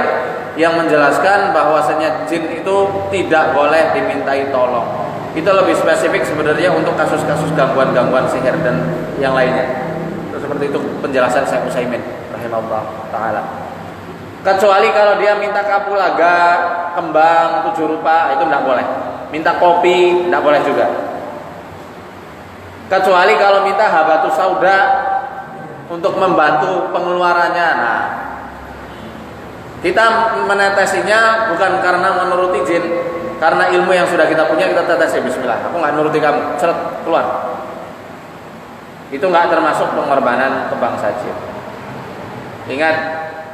yang menjelaskan bahwasanya jin itu tidak boleh dimintai tolong. Itu lebih spesifik sebenarnya untuk kasus-kasus gangguan-gangguan sihir dan yang lainnya. Itu seperti itu penjelasan Syekh Utsaimin rahimahullah taala. Kecuali kalau dia minta kapulaga, kembang 7 rupa, itu tidak boleh. Minta kopi tidak boleh juga. Kecuali kalau minta habatus sauda untuk membantu pengeluarannya. Nah, kita menetesinya bukan karena menuruti jin, karena ilmu yang sudah kita punya kita tetesi bismillah. Aku nggak nuruti kamu, seret keluar. Itu nggak termasuk pengorbanan ke bangsa jin. Ingat,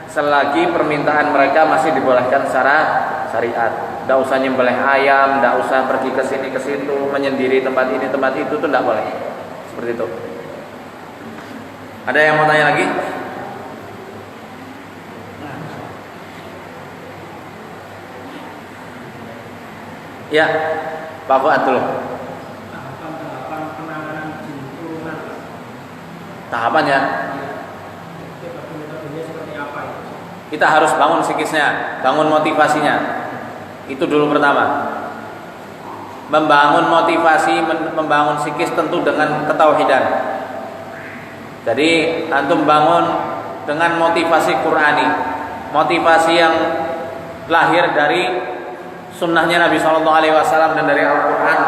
selagi permintaan mereka masih dibolehkan secara syariat. Tidak usah nyembelih ayam, tidak usah pergi ke sini ke situ, menyendiri tempat ini tempat itu, tuh tidak boleh. Seperti itu. Ada yang mau tanya lagi? Ya, Pak Fuad dulu. Tahapan tahapannya. Kita harus bangun psikisnya, bangun motivasinya. Itu dulu pertama. Membangun motivasi, membangun psikis tentu dengan ketauhidan. Jadi antum bangun dengan motivasi Qur'ani, motivasi yang lahir dari sunnahnya Nabi SAW dan dari Al-Quran.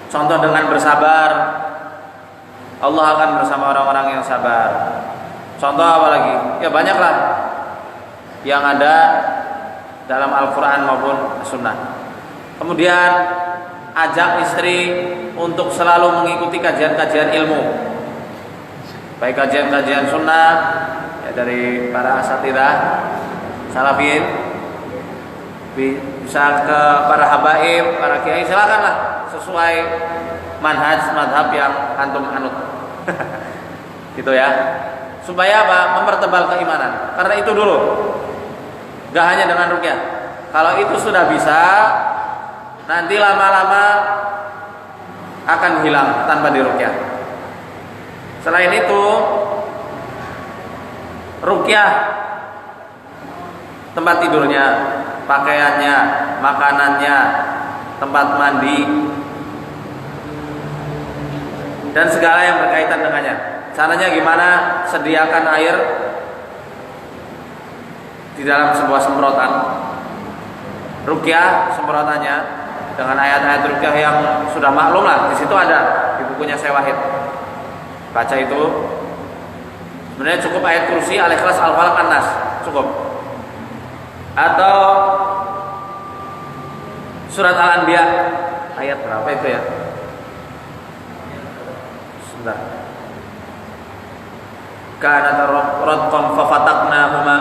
Contoh dengan bersabar, Allah akan bersama orang-orang yang sabar. Contoh apa lagi? Ya banyaklah yang ada dalam Al-Quran maupun Sunnah. Kemudian ajak istri untuk selalu mengikuti kajian-kajian ilmu, baik kajian-kajian Sunnah ya, dari para asatidzah salafin, bisa ke para habaib, para kiai, silakanlah sesuai madhab yang antum anut. Gitu ya. Supaya apa? Mempertebal keimanan. Karena itu dulu. Gak hanya dengan ruqyah. Kalau itu sudah bisa, nanti lama-lama akan hilang tanpa diruqyah. Selain itu, ruqyah tempat tidurnya, pakaiannya, makanannya, tempat mandi, dan segala yang berkaitan dengannya. Caranya gimana? Sediakan air di dalam sebuah semprotan. Ruqyah semprotannya dengan ayat-ayat ruqyah yang sudah maklum lah. Di situ ada di bukunya Syawahid. Baca itu. Sebenarnya cukup ayat kursi, Al-Ikhlas, Al-Falaq, An-Nas, cukup. Atau surat Al-Anbiya ayat berapa itu ya? Sebentar. Kana radqan fafataqnahuma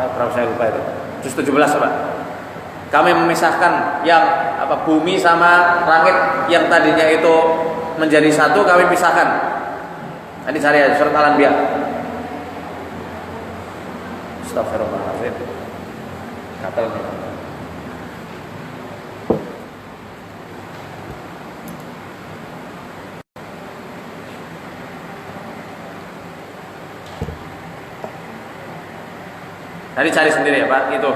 ayat berapa saya lupa itu. Juz 17 Pak. Kami memisahkan yang bumi sama langit yang tadinya itu menjadi satu, kami pisahkan. Ini cari aja surat Al-Anbiya. Astagfirullahaladzim. Gatal nih. Tadi cari sendiri ya Pak, itu.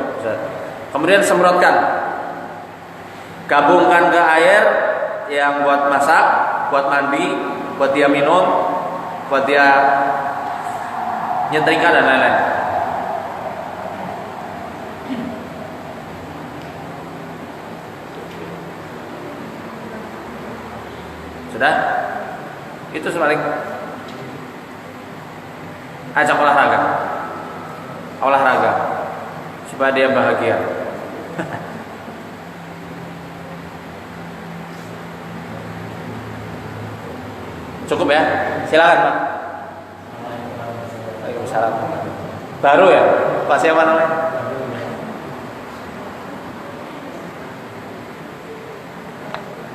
Kemudian semprotkan, gabungkan ke air yang buat masak, buat mandi, buat dia minum, buat dia nyetrika dan lain-lain. Sudah? Itu sebalik. Ajak olahraga supaya dia bahagia. Cukup ya? Silakan Pak. Waalaikumsalam. Baru ya? Pak siapa namanya?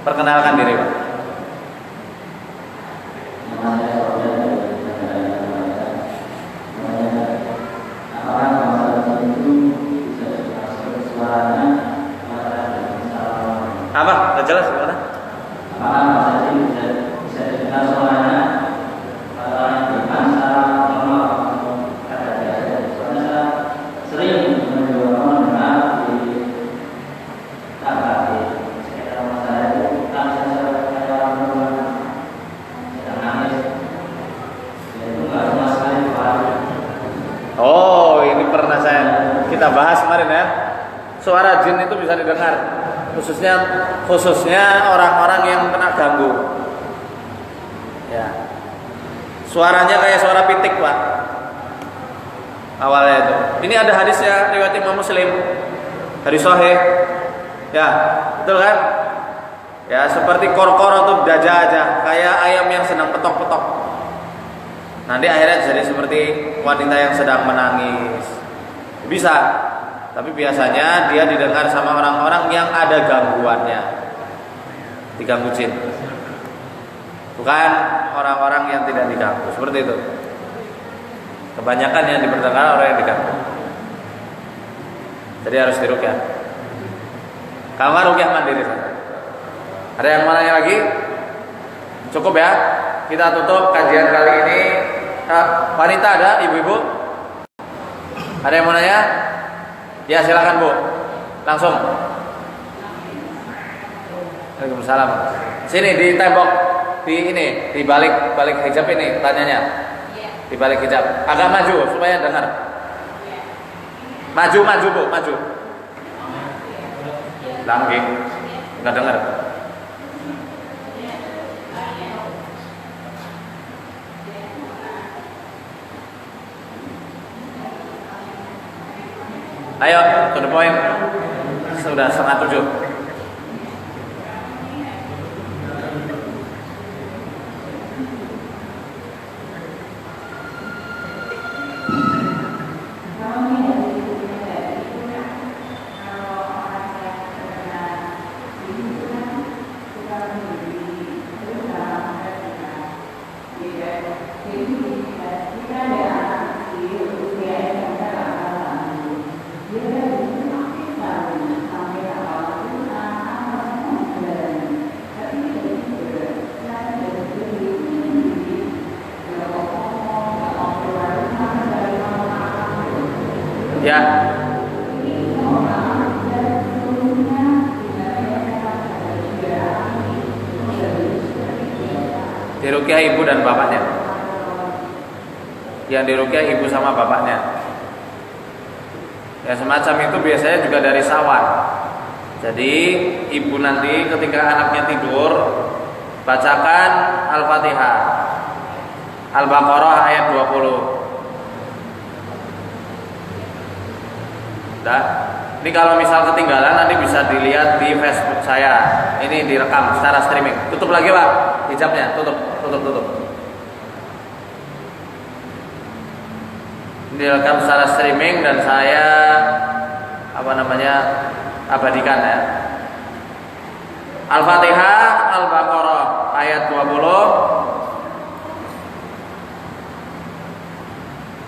Perkenalkan diri Pak. Apa? Gak jelas gimana? Oh, ini pernah kita bahas kemarin ya. Suara jin itu bisa didengar. Khususnya orang-orang yang kena ganggu. Ya. Suaranya kayak suara pitik, Pak. Awalnya itu. Ini ada hadisnya riwayat Imam Muslim. Hadis sahih. Ya, betul kan? Ya, seperti kor-kor atau dajah aja, kayak ayam yang sedang petok-petok. Nanti akhirnya jadi seperti wanita yang sedang menangis. Bisa. Tapi biasanya dia didengar sama orang-orang yang ada gangguannya, diganggu jin. Bukan orang-orang yang tidak diganggu, seperti itu. Kebanyakan yang diperdengar orang yang diganggu. Jadi harus diruqyah. Kalau nggak ruqyah mandiri saja. Ada yang mau nanya lagi? Cukup ya? kita tutup kajian kali ini. Wanita ada, ibu-ibu? Ada yang mau nanya? Ya silakan Bu, langsung. Waalaikumsalam. Sini di tembok, di balik hijab ini tanyanya. Di balik hijab. Agak maju supaya dengar. Maju Bu, maju. Langgi, nggak dengar. Ayo, to the point. Sudah 6:30. Ya. Diruqyah ibu dan bapaknya. Yang diruqyah ibu sama bapaknya. Ya semacam itu biasanya juga dari sawan. Jadi ibu nanti ketika anaknya tidur bacakan Al-Fatihah, Al-Baqarah ayat 20. Nah, ini kalau misal ketinggalan nanti bisa dilihat di Facebook saya. Ini direkam secara streaming. Tutup lagi Pak hijabnya, tutup. Ini direkam secara streaming dan saya abadikan ya. Al-Fatihah, Al-Baqarah ayat 20.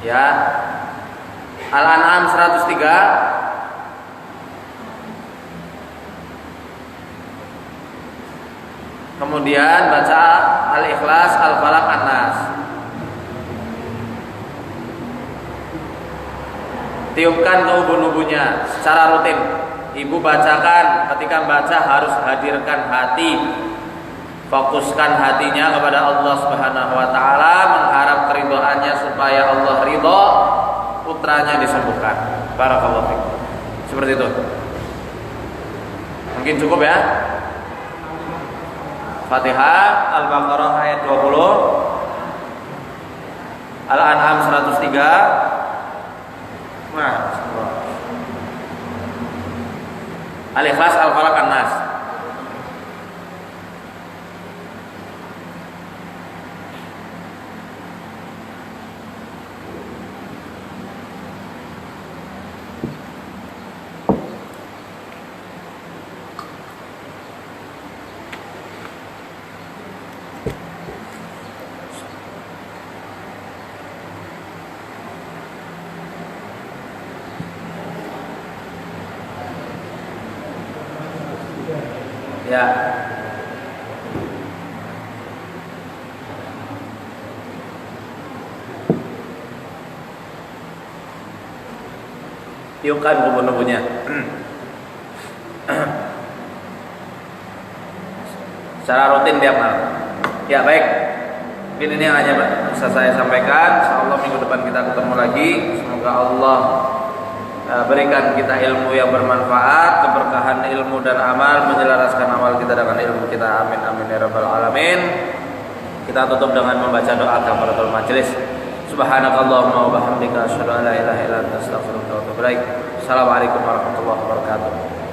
Ya. Al-An'am 103. Kemudian baca Al-Ikhlas, Al-Falaq, An-Nas. Tiupkan ke ubun-ubunnya secara rutin. Ibu bacakan, ketika baca harus hadirkan hati. Fokuskan hatinya kepada Allah Subhanahu wa taala, mengharap keridhaannya supaya Allah ridho, putranya disembuhkan. Barakallahu fiik. Seperti itu. Mungkin cukup ya. Fatihah, Al-Baqarah ayat 20, Al-An'am 103. Al-Ikhlas, Al-Falaq, An-Nas. Ya. Tiupkan ubun-ubunnya. Secara rutin tiap malam. Ya baik. Mungkin ini yang hanya bisa saya sampaikan. Insyaallah minggu depan kita ketemu lagi. Semoga Allah berikan kita ilmu yang bermanfaat, keberkahan ilmu dan amal, menyelaraskan amal kita dengan ilmu kita. Amin amin ya rabbal alamin. Kita tutup dengan membaca doa kafaratul majelis. Subhanakallahumma wa bihamdika asyhadu an la ilaha illa anta astaghfiruka wa atubu ilaik. Assalamualaikum warahmatullahi wabarakatuh.